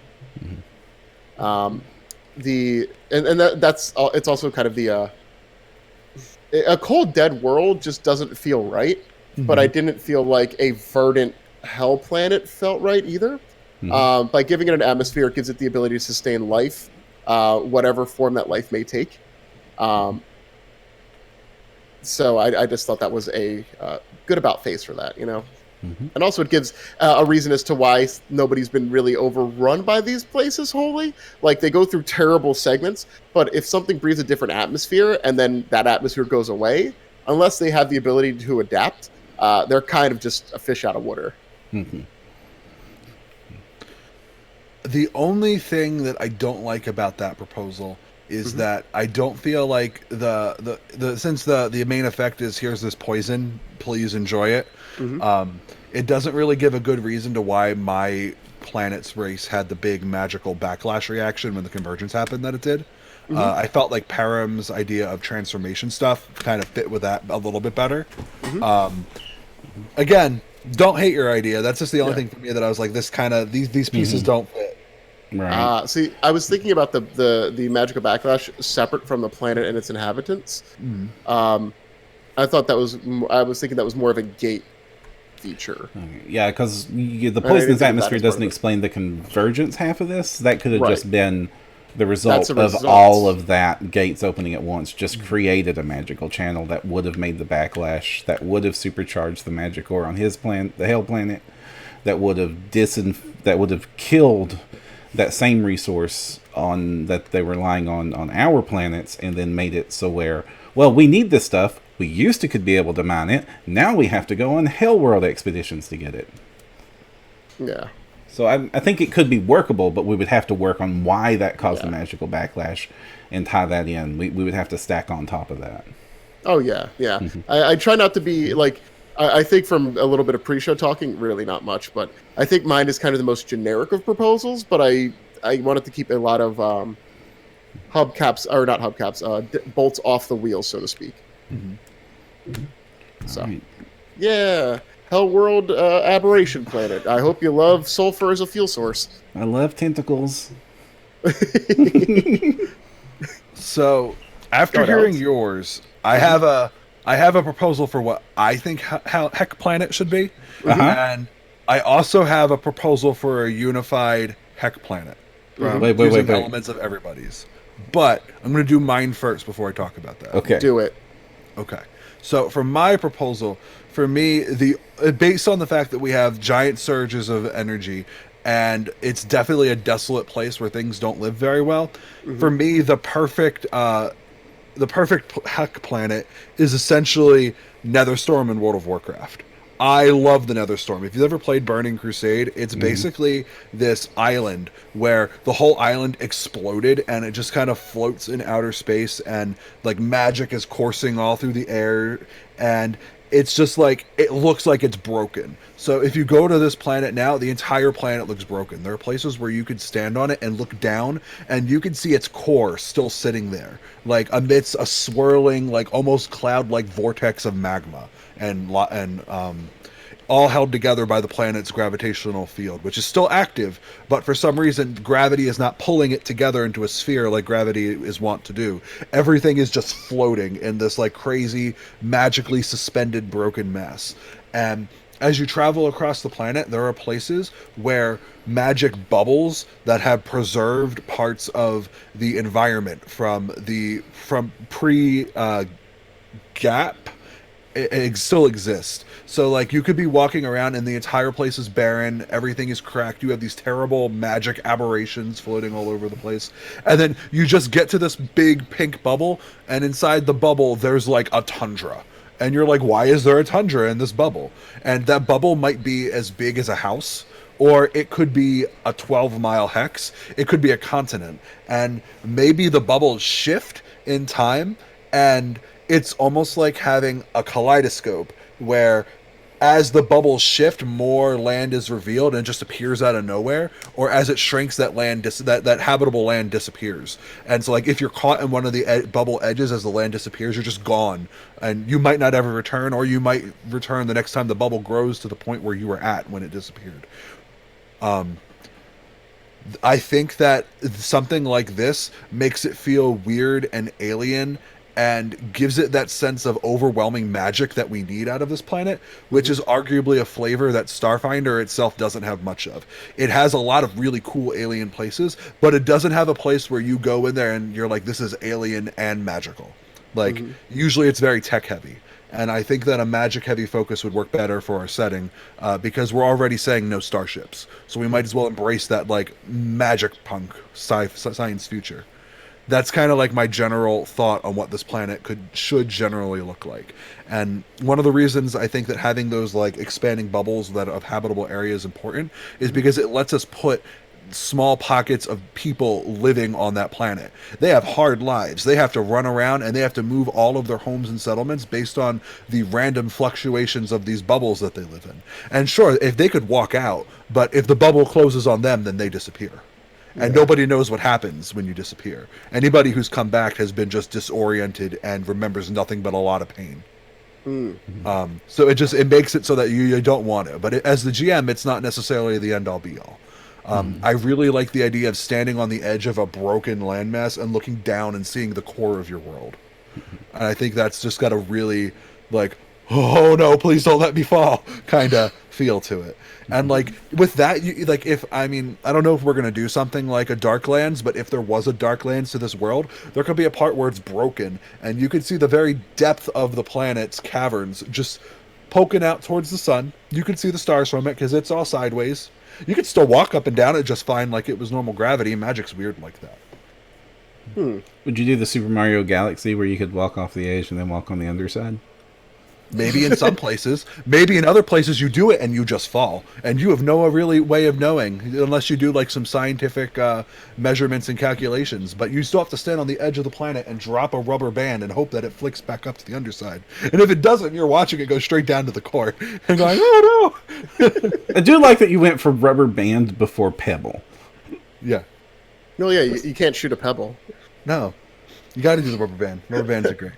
It's also kind of a cold, dead world just doesn't feel right. But I didn't feel like a verdant hell planet felt right either. By giving it an atmosphere, it gives it the ability to sustain life, whatever form that life may take. So I just thought that was a good about face for that, And also it gives a reason as to why nobody's been really overrun by these places wholly. Like, they go through terrible segments, but if something breathes a different atmosphere and then that atmosphere goes away, unless they have the ability to adapt, they're kind of just a fish out of water. The only thing that I don't like about that proposal is that I don't feel like the since the main effect is here's this poison, please enjoy it. It doesn't really give a good reason to why my planet's race had the big magical backlash reaction when the convergence happened that it did. I felt like Param's idea of transformation stuff kind of fit with that a little bit better. Again, don't hate your idea. That's just the only thing for me that I was like, this kind of these pieces don't fit. Right. See, I was thinking about the magical backlash separate from the planet and its inhabitants. I thought that was. I was thinking that was more of a gate feature. Yeah, because the poisonous atmosphere doesn't explain the convergence half of this. That could have just been the result of all of that gates opening at once. Just created a magical channel that would have made the backlash, that would have supercharged the Magicore on his planet, the Hell Planet, that would have killed that same resource on that they were relying on our planets, and then made it so where, well, we need this stuff. We used to could be able to mine it. Now we have to go on Hell World expeditions to get it. Yeah. So I think it could be workable, but we would have to work on why that caused the magical backlash and tie that in. We would have to stack on top of that. Oh, yeah, yeah. I try not to be, like, I think from a little bit of pre-show talking, really not much, but I think mine is kind of the most generic of proposals, but I wanted to keep a lot of hubcaps, or not hubcaps, bolts off the wheels, so to speak. So, right. Yeah. Hell World Aberration Planet. I hope you love sulfur as a fuel source. I love tentacles. So, after hearing yours, I have a proposal for what I think how Heck Planet should be, and I also have a proposal for a unified Heck Planet. Wait. Elements of everybody's, but I'm going to do mine first before I talk about that. Okay, do it. Okay. So for my proposal, for me, based on the fact that we have giant surges of energy, and it's definitely a desolate place where things don't live very well. For me, the perfect Heck planet is essentially Netherstorm in World of Warcraft. I love the Netherstorm. If you've ever played Burning Crusade, it's basically this island where the whole island exploded and it just kind of floats in outer space, and like magic is coursing all through the air, and it's just like, it looks like it's broken. So if you go to this planet now, the entire planet looks broken. There are places where you could stand on it and look down, and you can see its core still sitting there, like amidst a swirling, like almost cloud-like vortex of magma, and all held together by the planet's gravitational field, which is still active, but for some reason gravity is not pulling it together into a sphere like gravity is wont to do. Everything is just floating in this like crazy, magically suspended broken mess. And as you travel across the planet, there are places where magic bubbles that have preserved parts of the environment from pre gap it still exists. So like you could be walking around and the entire place is barren, everything is cracked, you have these terrible magic aberrations floating all over the place, and then you just get to this big pink bubble, and inside the bubble there's like a tundra, and you're like, why is there a tundra in this bubble? And that bubble might be as big as a house, or it could be a 12-mile hex, it could be a continent, and maybe the bubbles shift in time, and it's almost like having a kaleidoscope where as the bubbles shift, more land is revealed and it just appears out of nowhere, or as it shrinks, that land that habitable land disappears. And so like if you're caught in one of the bubble edges as the land disappears, you're just gone, and you might not ever return, or you might return the next time the bubble grows to the point where you were at when it disappeared. I think that something like this makes it feel weird and alien, and gives it that sense of overwhelming magic that we need out of this planet, which is arguably a flavor that Starfinder itself doesn't have much of. It has a lot of really cool alien places, but it doesn't have a place where you go in there and you're like, this is alien and magical. Like, usually it's very tech heavy. And I think that a magic heavy focus would work better for our setting, because we're already saying no starships. So we might as well embrace that like magic punk science future. That's kind of like my general thought on what this planet should generally look like. And one of the reasons I think that having those like expanding bubbles that of habitable area is important is because it lets us put small pockets of people living on that planet. They have hard lives. They have to run around and they have to move all of their homes and settlements based on the random fluctuations of these bubbles that they live in. And sure, if they could walk out, but if the bubble closes on them, then they disappear. And nobody knows what happens when you disappear. Anybody who's come back has been just disoriented and remembers nothing but a lot of pain. So it makes it so that you don't want it. But as the GM, it's not necessarily the end all be all. I really like the idea of standing on the edge of a broken landmass and looking down and seeing the core of your world. And I think that's just got a really like, oh no, please don't let me fall kind of feel to it. And like with that, I don't know if we're gonna do something like a Darklands, but if there was a Darklands to this world, there could be a part where it's broken, and you could see the very depth of the planet's caverns just poking out towards the sun. You could see the stars from it because it's all sideways. You could still walk up and down it just fine, like it was normal gravity. Magic's weird like that. Would you do the Super Mario Galaxy where you could walk off the edge and then walk on the underside? Maybe in some places. Maybe in other places you do it and you just fall. And you have no really way of knowing unless you do like some scientific measurements and calculations. But you still have to stand on the edge of the planet and drop a rubber band and hope that it flicks back up to the underside. And if it doesn't, you're watching it go straight down to the core and going, oh no! I do like that you went for rubber band before pebble. Yeah. No, yeah, you can't shoot a pebble. No. You got to do the rubber band. Rubber bands are great.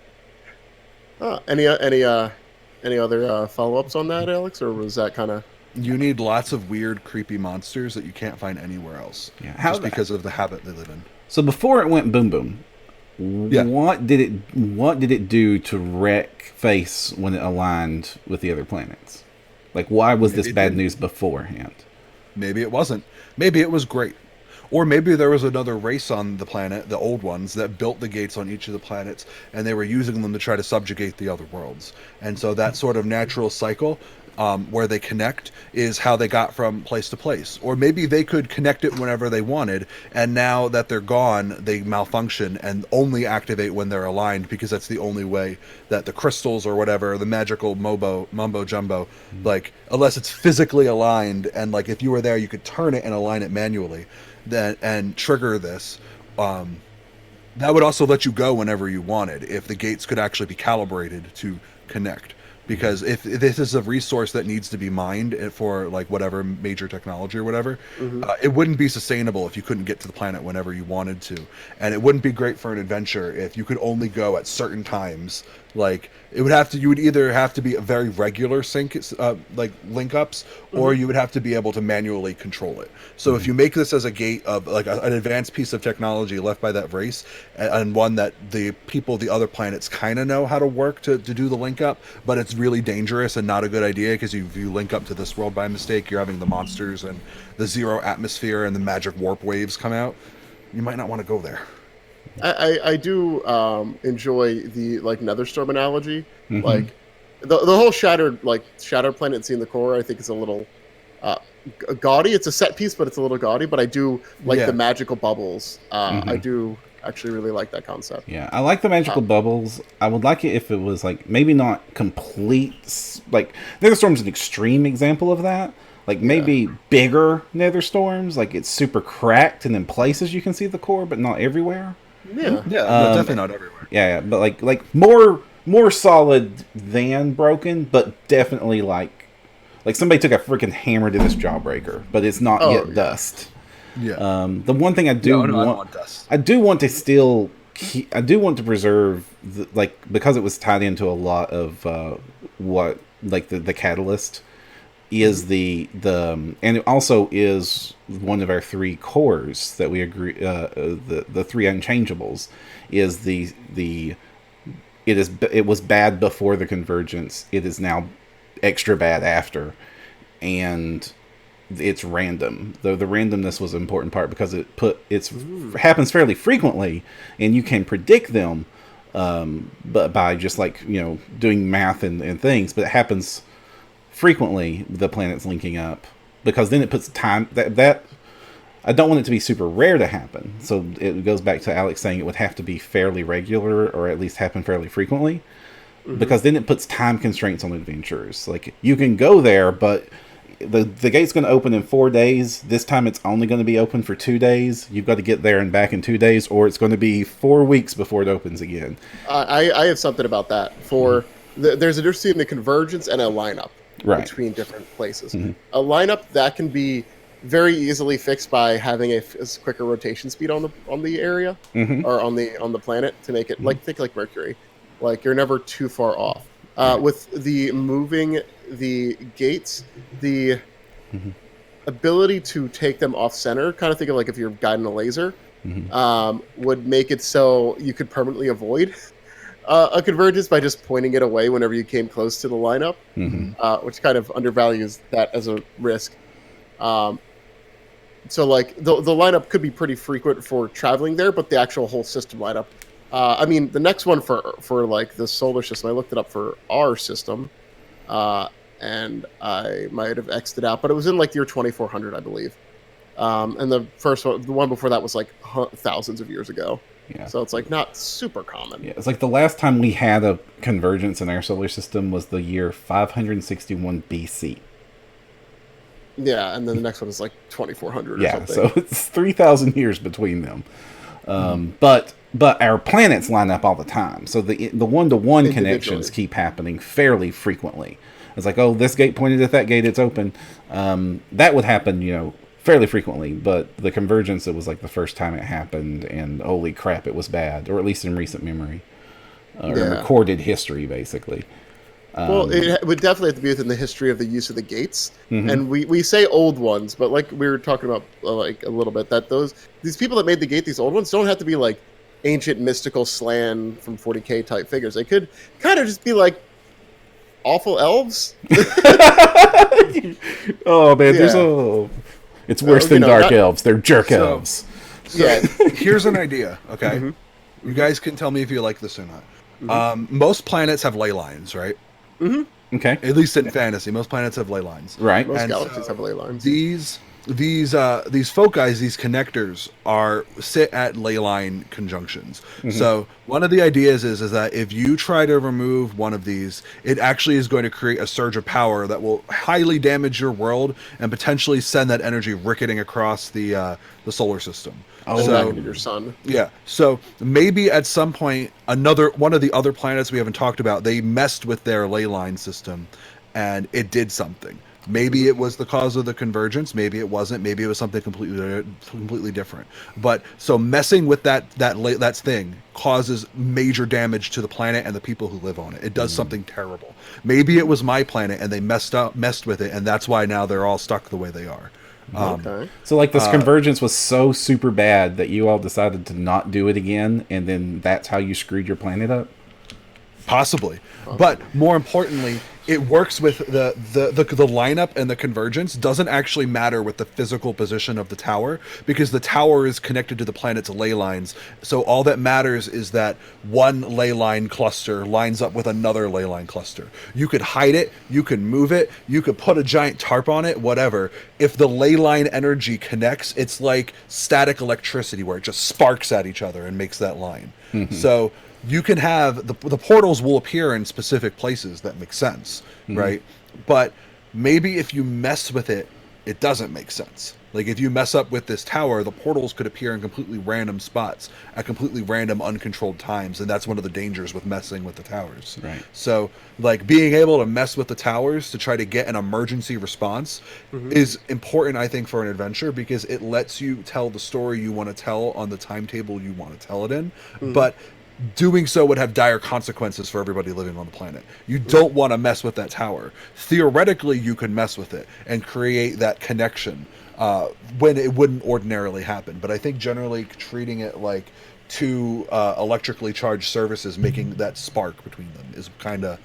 Any other follow-ups on that, Alex, or was that kind of? You need lots of weird, creepy monsters that you can't find anywhere else. Yeah, just because of the habit they live in. So before it went boom boom, Yeah. what did it do to wreck Face when it aligned with the other planets? Like, why was this bad news beforehand? Maybe it wasn't. Maybe it was great. Or maybe there was another race on the planet, the old ones, that built the gates on each of the planets, and they were using them to try to subjugate the other worlds. And so that sort of natural cycle where they connect is how they got from place to place. Or maybe they could connect it whenever they wanted, and now that they're gone, they malfunction and only activate when they're aligned, because that's the only way that the crystals or whatever, the magical mumbo jumbo, like, unless it's physically aligned, and like if you were there, you could turn it and align it manually. And trigger this. That would also let you go whenever you wanted, if the gates could actually be calibrated to connect. Because if this is a resource that needs to be mined for like whatever major technology or whatever, it wouldn't be sustainable if you couldn't get to the planet whenever you wanted to. And it wouldn't be great for an adventure if you could only go at certain times. Like you would either have to be a very regular sync, like link ups, or you would have to be able to manually control it. So if you make this as a gate of like an advanced piece of technology left by that race, and one that the other planets kind of know how to work to do the link up, but it's really dangerous and not a good idea, because if you link up to this world by mistake, you're having the monsters and the zero atmosphere and the magic warp waves come out. You might not want to go there. I do enjoy the like Netherstorm analogy. Like the whole shattered planet seeing the core, I think is a little gaudy. It's a set piece, but it's a little gaudy. But I do like the magical bubbles. I do actually really like that concept. Yeah, I like the magical bubbles. I would like it if it was like maybe not complete. Like Netherstorm's an extreme example of that. Like maybe bigger Netherstorms, like it's super cracked, and in places you can see the core, but not everywhere. Yeah, definitely not everywhere. Yeah, but like more solid than broken, but definitely like somebody took a freaking hammer to this jawbreaker, but it's not yet dust. Yeah. The one thing I do I don't want dust. I do want to still I do want to preserve because it was tied into a lot of what like the catalyst is the and it also is one of our three cores that we agree the three unchangeables is it was bad before the convergence, it is now extra bad after, and it's random. Though the randomness was an important part because it happens fairly frequently and you can predict them but by just like doing math and things, but it happens frequently, the planets linking up, because then it puts time that I don't want it to be super rare to happen. So it goes back to Alex saying it would have to be fairly regular, or at least happen fairly frequently, because then it puts time constraints on adventurers. Like you can go there, but the gate's going to open in 4 days. This time it's only going to be open for 2 days. You've got to get there and back in 2 days, or it's going to be 4 weeks before it opens again. I have something about that. There's a difference between the convergence and a lineup between different places. A lineup that can be very easily fixed by having a quicker rotation speed on the area or on the planet to make it think like Mercury, like you're never too far off. With the moving the gates, the ability to take them off center, kind of think of like if you're guiding a laser, would make it so you could permanently avoid a convergence by just pointing it away whenever you came close to the lineup, which kind of undervalues that as a risk. So like the lineup could be pretty frequent for traveling there, but the actual whole system lineup. I mean, the next one for like the solar system, I looked it up for our system, and I might have X'd it out, but it was in like the year 2400, I believe. And the first one, the one before that was like thousands of years ago. Yeah. So it's like not super common. Yeah, it's like the last time we had a convergence in our solar system was the year 561 BC. Yeah, and then the next one is like 2400 or something. So it's 3,000 years between them. But our planets line up all the time. So the one-to-one connections keep happening fairly frequently. It's like, oh, this gate pointed at that gate, it's open. That would happen, fairly frequently, but the convergence, it was like the first time it happened, and holy crap, it was bad, or at least in recent memory, or recorded history, basically. Well, it would definitely have to be within the history of the use of the gates, and we say old ones, but like we were talking about like a little bit, that these people that made the gate, these old ones, don't have to be like ancient mystical slan from 40K type figures. They could kind of just be like awful elves. Oh man, it's worse than dark elves. They're jerk elves. So here's an idea, okay? You guys can tell me if you like this or not. Most planets have ley lines, right? Okay. At least in fantasy, most planets have ley lines. Right. Most galaxies have ley lines. These foci, these connectors, sit at ley line conjunctions. So one of the ideas is that if you try to remove one of these, it actually is going to create a surge of power that will highly damage your world and potentially send that energy ricketing across the solar system. Back into your sun. Yeah. So maybe at some point, one of the other planets we haven't talked about, they messed with their ley line system, and it did something. Maybe it was the cause of the convergence. Maybe it wasn't. Maybe it was something completely different. But so messing with that thing causes major damage to the planet and the people who live on it. It does something terrible. Maybe it was my planet and they messed with it, and that's why now they're all stuck the way they are. Okay. So like this convergence was so super bad that you all decided to not do it again, and then that's how you screwed your planet up? Possibly. But more importantly, it works with the lineup, and the convergence doesn't actually matter with the physical position of the tower, because the tower is connected to the planet's ley lines. So all that matters is that one ley line cluster lines up with another ley line cluster. You could hide it, you can move it, you could put a giant tarp on it, whatever. If the ley line energy connects, it's like static electricity where it just sparks at each other and makes that line. So you can have the portals will appear in specific places that make sense, right? But maybe if you mess with it, it doesn't make sense. Like if you mess up with this tower, the portals could appear in completely random spots at completely random, uncontrolled times, and that's one of the dangers with messing with the towers. Right. So, like being able to mess with the towers to try to get an emergency response is important, I think, for an adventure, because it lets you tell the story you want to tell on the timetable you want to tell it in. But doing so would have dire consequences for everybody living on the planet. You don't want to mess with that tower. Theoretically, you could mess with it and create that connection when it wouldn't ordinarily happen. But I think generally treating it like two electrically charged surfaces, making that spark between them, is kind of...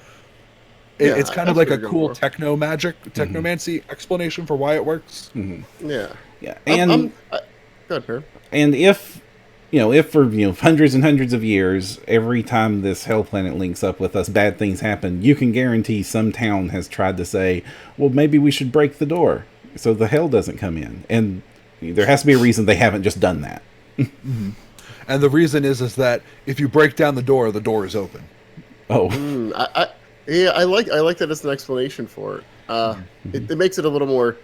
it's kind of like a cool technomancy explanation for why it works. Yeah. And good, Per. And if for hundreds and hundreds of years, every time this hell planet links up with us, bad things happen, you can guarantee some town has tried to say, well, maybe we should break the door so the hell doesn't come in. And there has to be a reason they haven't just done that. And the reason is that if you break down the door is open. Oh. I like that as an explanation for it. It makes it a little more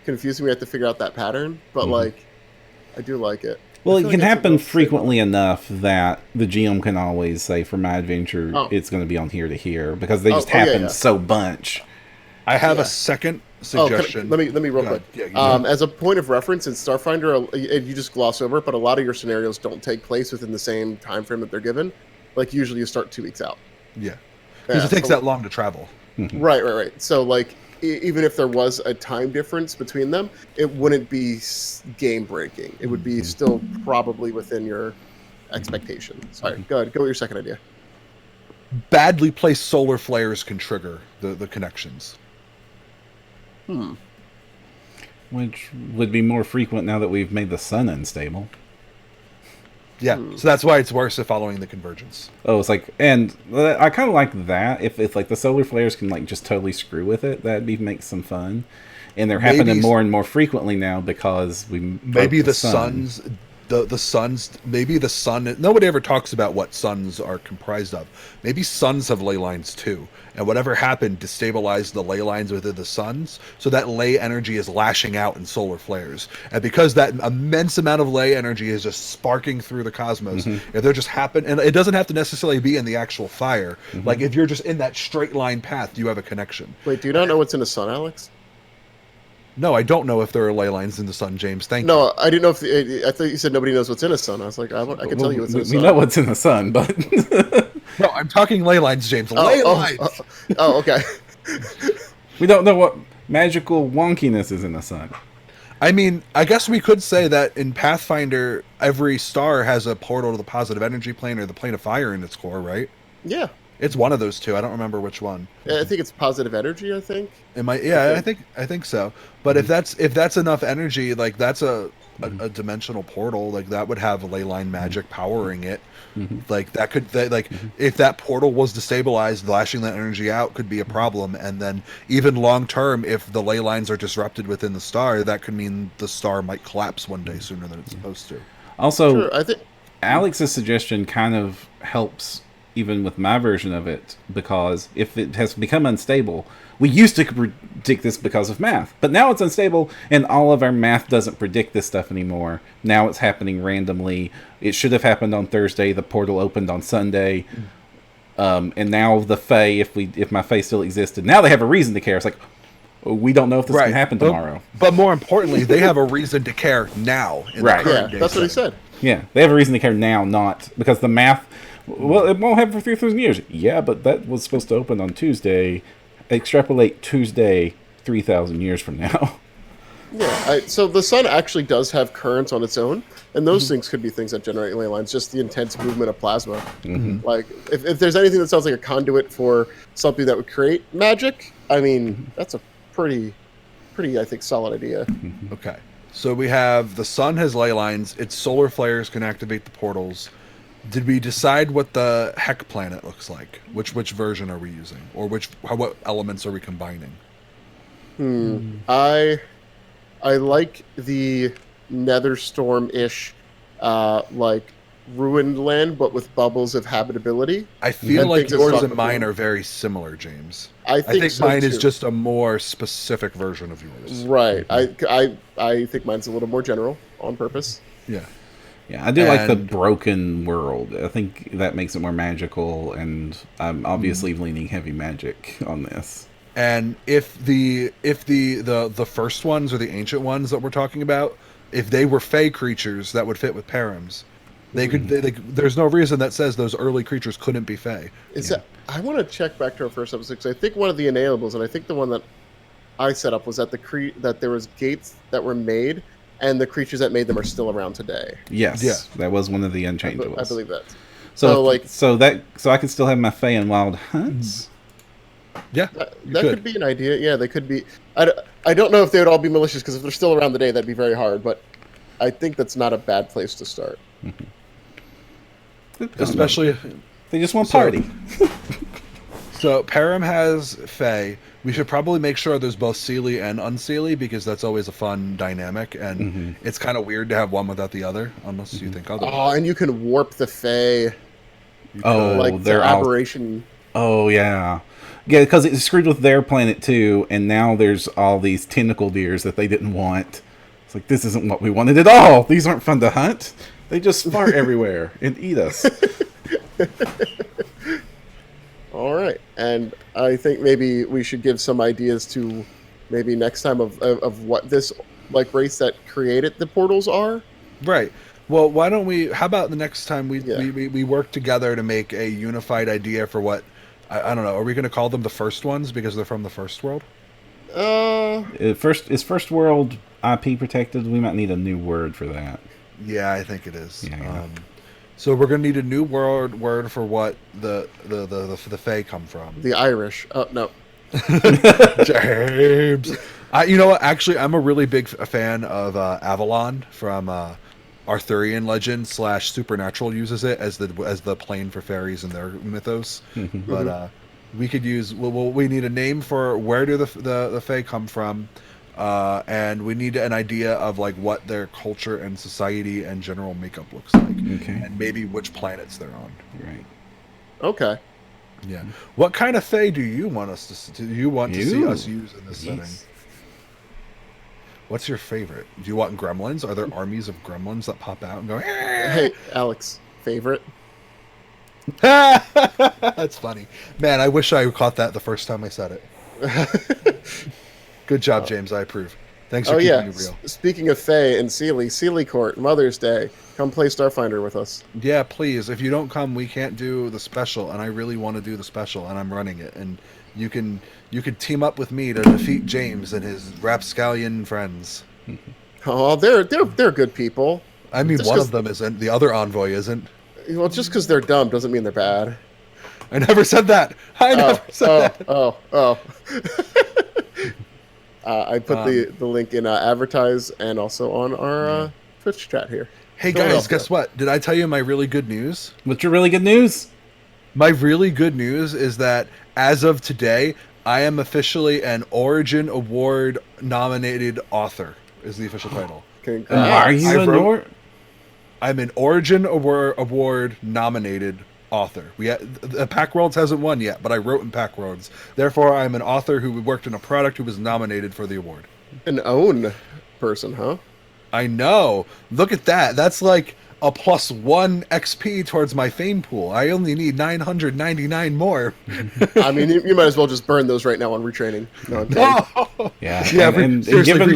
confusing. We have to figure out that pattern, but like, I do like it. Well, I it feel can like it's a happen little frequently enough that the GM can always say, for my adventure, Oh. it's going to be on here to here, because they just yeah, happen yeah. so bunch. I have Yeah. a second Oh, suggestion. let me real Go quick. ahead. Yeah, As a point of reference, in Starfinder, you just gloss over it, but a lot of your scenarios don't take place within the same time frame that they're given. Like usually, you start 2 weeks out. yeah. Because it takes that long to travel. Right. So like, even if there was a time difference between them, it wouldn't be game breaking. It would be still probably within your expectations. All right, go ahead. Go with your second idea. Badly placed solar flares can trigger the connections. Which would be more frequent now that we've made the sun unstable. Yeah, so that's why it's worse if following the convergence. Oh, it's like, and I kind of like that. If it's like the solar flares can like just totally screw with it, that'd make some fun. And they're happening more and more frequently now because we maybe the suns, the suns, maybe the sun. Nobody ever talks about what suns are comprised of. Maybe suns have ley lines too, and whatever happened destabilized the ley lines within the suns, so that ley energy is lashing out in solar flares. And because that immense amount of ley energy is just sparking through the cosmos, if they're just and it doesn't have to necessarily be in the actual fire. Like if you're just in that straight line path, you have a connection. Wait, do you not know what's in the sun, Alex? No, I don't know if there are ley lines in the sun, James. Thank you. No, I didn't know if I thought you said nobody knows what's in a sun. I was like, I can tell you what's in a sun. We know what's in the sun, but No, I'm talking ley lines, James. Ley lines. Okay. we don't know what magical wonkiness is in the sun. I mean, I guess we could say that in Pathfinder, every star has a portal to the positive energy plane or the plane of fire in its core, right? Yeah. It's one of those two. I don't remember which one. I think it's positive energy. I think. It might. Yeah, I think so. But if that's enough energy, like that's a dimensional portal, like that would have ley line magic powering it. Like that could if that portal was destabilized, lashing that energy out could be a problem. And then even long term, if the ley lines are disrupted within the star, that could mean the star might collapse one day sooner than it's supposed to. Also, Sure, I think Alex's suggestion kind of helps even with my version of it, because if it has become unstable, we used to predict this because of math, but now it's unstable and all of our math doesn't predict this stuff anymore. Now it's happening randomly. It should have happened on Thursday. The portal opened on Sunday. And now the Fae, if my Fae still existed, now they have a reason to care. It's like, we don't know if this can happen tomorrow. But more importantly, they have a reason to care now. In the current day that's what he setting. said. Yeah, they have a reason to care now, not because the math. Well, it won't happen for 3,000 years. Yeah, but that was supposed to open on Tuesday. Extrapolate Tuesday 3,000 years from now. Yeah. So the sun actually does have currents on its own, and those things could be things that generate ley lines. Just the intense movement of plasma. Like if there's anything that sounds like a conduit for something that would create magic, I mean that's a pretty I think solid idea. Okay. So we have the sun has ley lines. Its solar flares can activate the portals. Did we decide what the heck planet looks like? Which version are we using, or what elements are we combining? I like the Netherstorm-ish, like ruined land, but with bubbles of habitability. I feel And like things that yours suck and mine before. are very similar, James. I think so, mine is too. just a more specific version of yours. Right. I think mine's a little more general on purpose. Yeah. Yeah, I do like the And- broken world. I think that makes it more magical, and I'm obviously leaning heavy magic on this. And if the first ones or the ancient ones that we're talking about, if they were fey creatures that would fit with Params, they could. There's no reason that says those early creatures couldn't be fey. I want to check back to our first episode, because I think one of the inaliables, and I think the one that I set up was that that there was gates that were made, and the creatures that made them are still around today. Yes, Yeah. that was one of the unchangeables. I believe that. So So, I can still have my Fae and Wild Hunts. Yeah, That could be an idea. Yeah, they could be. I don't know if they would all be malicious, because if they're still around today, that'd be very hard. But I think that's not a bad place to start. especially. They just want party. So Param has fey. We should probably make sure there's both Seelie and Unseelie, because that's always a fun dynamic, and it's kind of weird to have one without the other, unless you think otherwise. Oh, and you can warp the Fae, Oh, like they're the all. aberration. Oh yeah, Yeah, because it screwed with their planet too, and now there's all these tentacle deers that they didn't want. It's like, this isn't what we wanted at all. These aren't fun to hunt. They just fart everywhere and eat us. All right, and I think maybe we should give some ideas to maybe next time of what this like race that created the portals are. Right. Well, why don't we? How about the next time we work together to make a unified idea for what? I don't know. Are we going to call them the first ones because they're from the first world? Is first world IP protected? We might need a new word for that. Yeah, I think it is. Yeah. So we're going to need a new word for what the Fae come from. The Irish. Oh no. James. You know what? Actually, I'm a really big fan of Avalon from Arthurian legend / supernatural uses it as the plane for fairies in their mythos. But we could use. We need a name for where do the Fae come from, and we need an idea of like what their culture and society and general makeup looks like, and maybe which planets they're on. Right. Okay. Yeah. What kind of Fae do you want us to? Do you want to see us use in this setting? What's your favorite? Do you want gremlins? Are there armies of gremlins that pop out and go? Hey, Alex, favorite? That's funny, man. I wish I caught that the first time I said it. Good job, James. I approve. Thanks for keeping me real. Speaking of Fae and Sealy Court, Mother's Day, come play Starfinder with us. Yeah, please. If you don't come, we can't do the special, and I really want to do the special, and I'm running it. And you can team up with me to defeat James and his rapscallion friends. Oh, they're good people. I mean, one of them isn't. The other envoy isn't. Well, just because they're dumb doesn't mean they're bad. I never said that. I never said that. I put the link in advertise and also on our Twitch chat here. Hey guys, guess what? Did I tell you my really good news? What's your really good news? My really good news is that as of today, I am officially an Origin Award nominated author. Is the official title? Are you I'm an Origin Award nominated author. Pack Worlds hasn't won yet, but I wrote in Pack Worlds. Therefore, I'm an author who worked in a product who was nominated for the award. An own person, huh? I know. Look at that. That's like a +1 XP towards my fame pool. I only need 999 more. I mean, you might as well just burn those right now on retraining. No, yeah. And given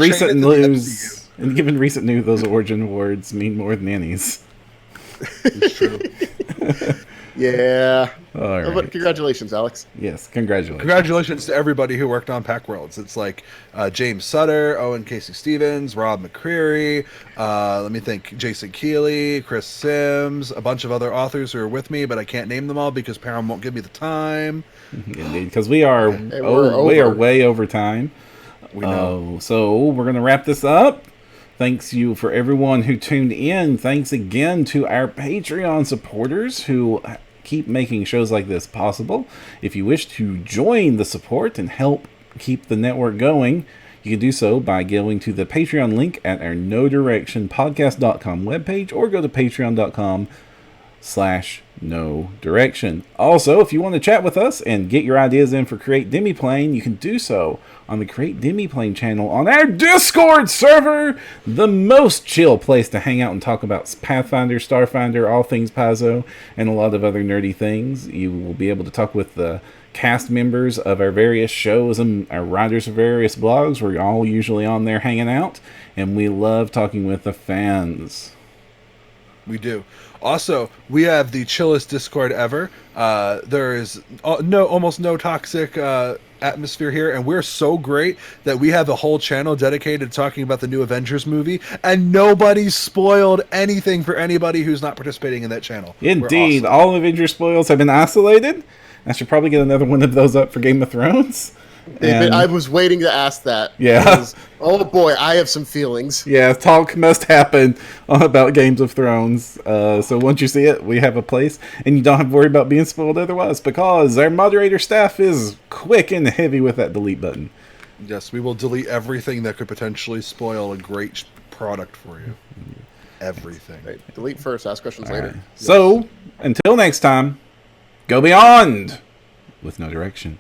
recent news, those Origin Awards mean more than Annie's. It's true. Yeah. All right. But congratulations, Alex. Yes, congratulations. Congratulations to everybody who worked on Pack Worlds. It's like James Sutter, Owen Casey Stevens, Rob McCreary, let me think, Jason Keeley, Chris Sims, a bunch of other authors who are with me, but I can't name them all because Param won't give me the time. Indeed, because we are way over time. We know. So we're going to wrap this up. Thanks you for everyone who tuned in. Thanks again to our Patreon supporters who keep making shows like this possible. If you wish to join the support and help keep the network going, you can do so by going to the Patreon link at our NoDirectionPodcast.com webpage or go to patreon.com/NoDirection. Also, if you want to chat with us and get your ideas in for Create Demiplane, you can do so on the Create Demiplane channel on our Discord server, the most chill place to hang out and talk about Pathfinder, Starfinder, all things Paizo, and a lot of other nerdy things. You will be able to talk with the cast members of our various shows and our writers of various blogs. We're all usually on there hanging out, and we love talking with the fans. We do. Also, we have the chillest Discord ever. There is almost no toxic atmosphere here, and we're so great that we have a whole channel dedicated to talking about the new Avengers movie, and nobody's spoiled anything for anybody who's not participating in that channel. Indeed, awesome. All Avengers spoils have been isolated. I should probably get another one of those up for Game of Thrones. I was waiting to ask that. Yeah. Oh boy, I have some feelings. Yeah, talk must happen about Games of Thrones. So once you see it, we have a place, and you don't have to worry about being spoiled otherwise, because our moderator staff is quick and heavy with that delete button. Yes, we will delete everything that could potentially spoil a great product for you. Everything. Right. Delete first, ask questions later. Right. Yes. So, until next time, go beyond with no direction.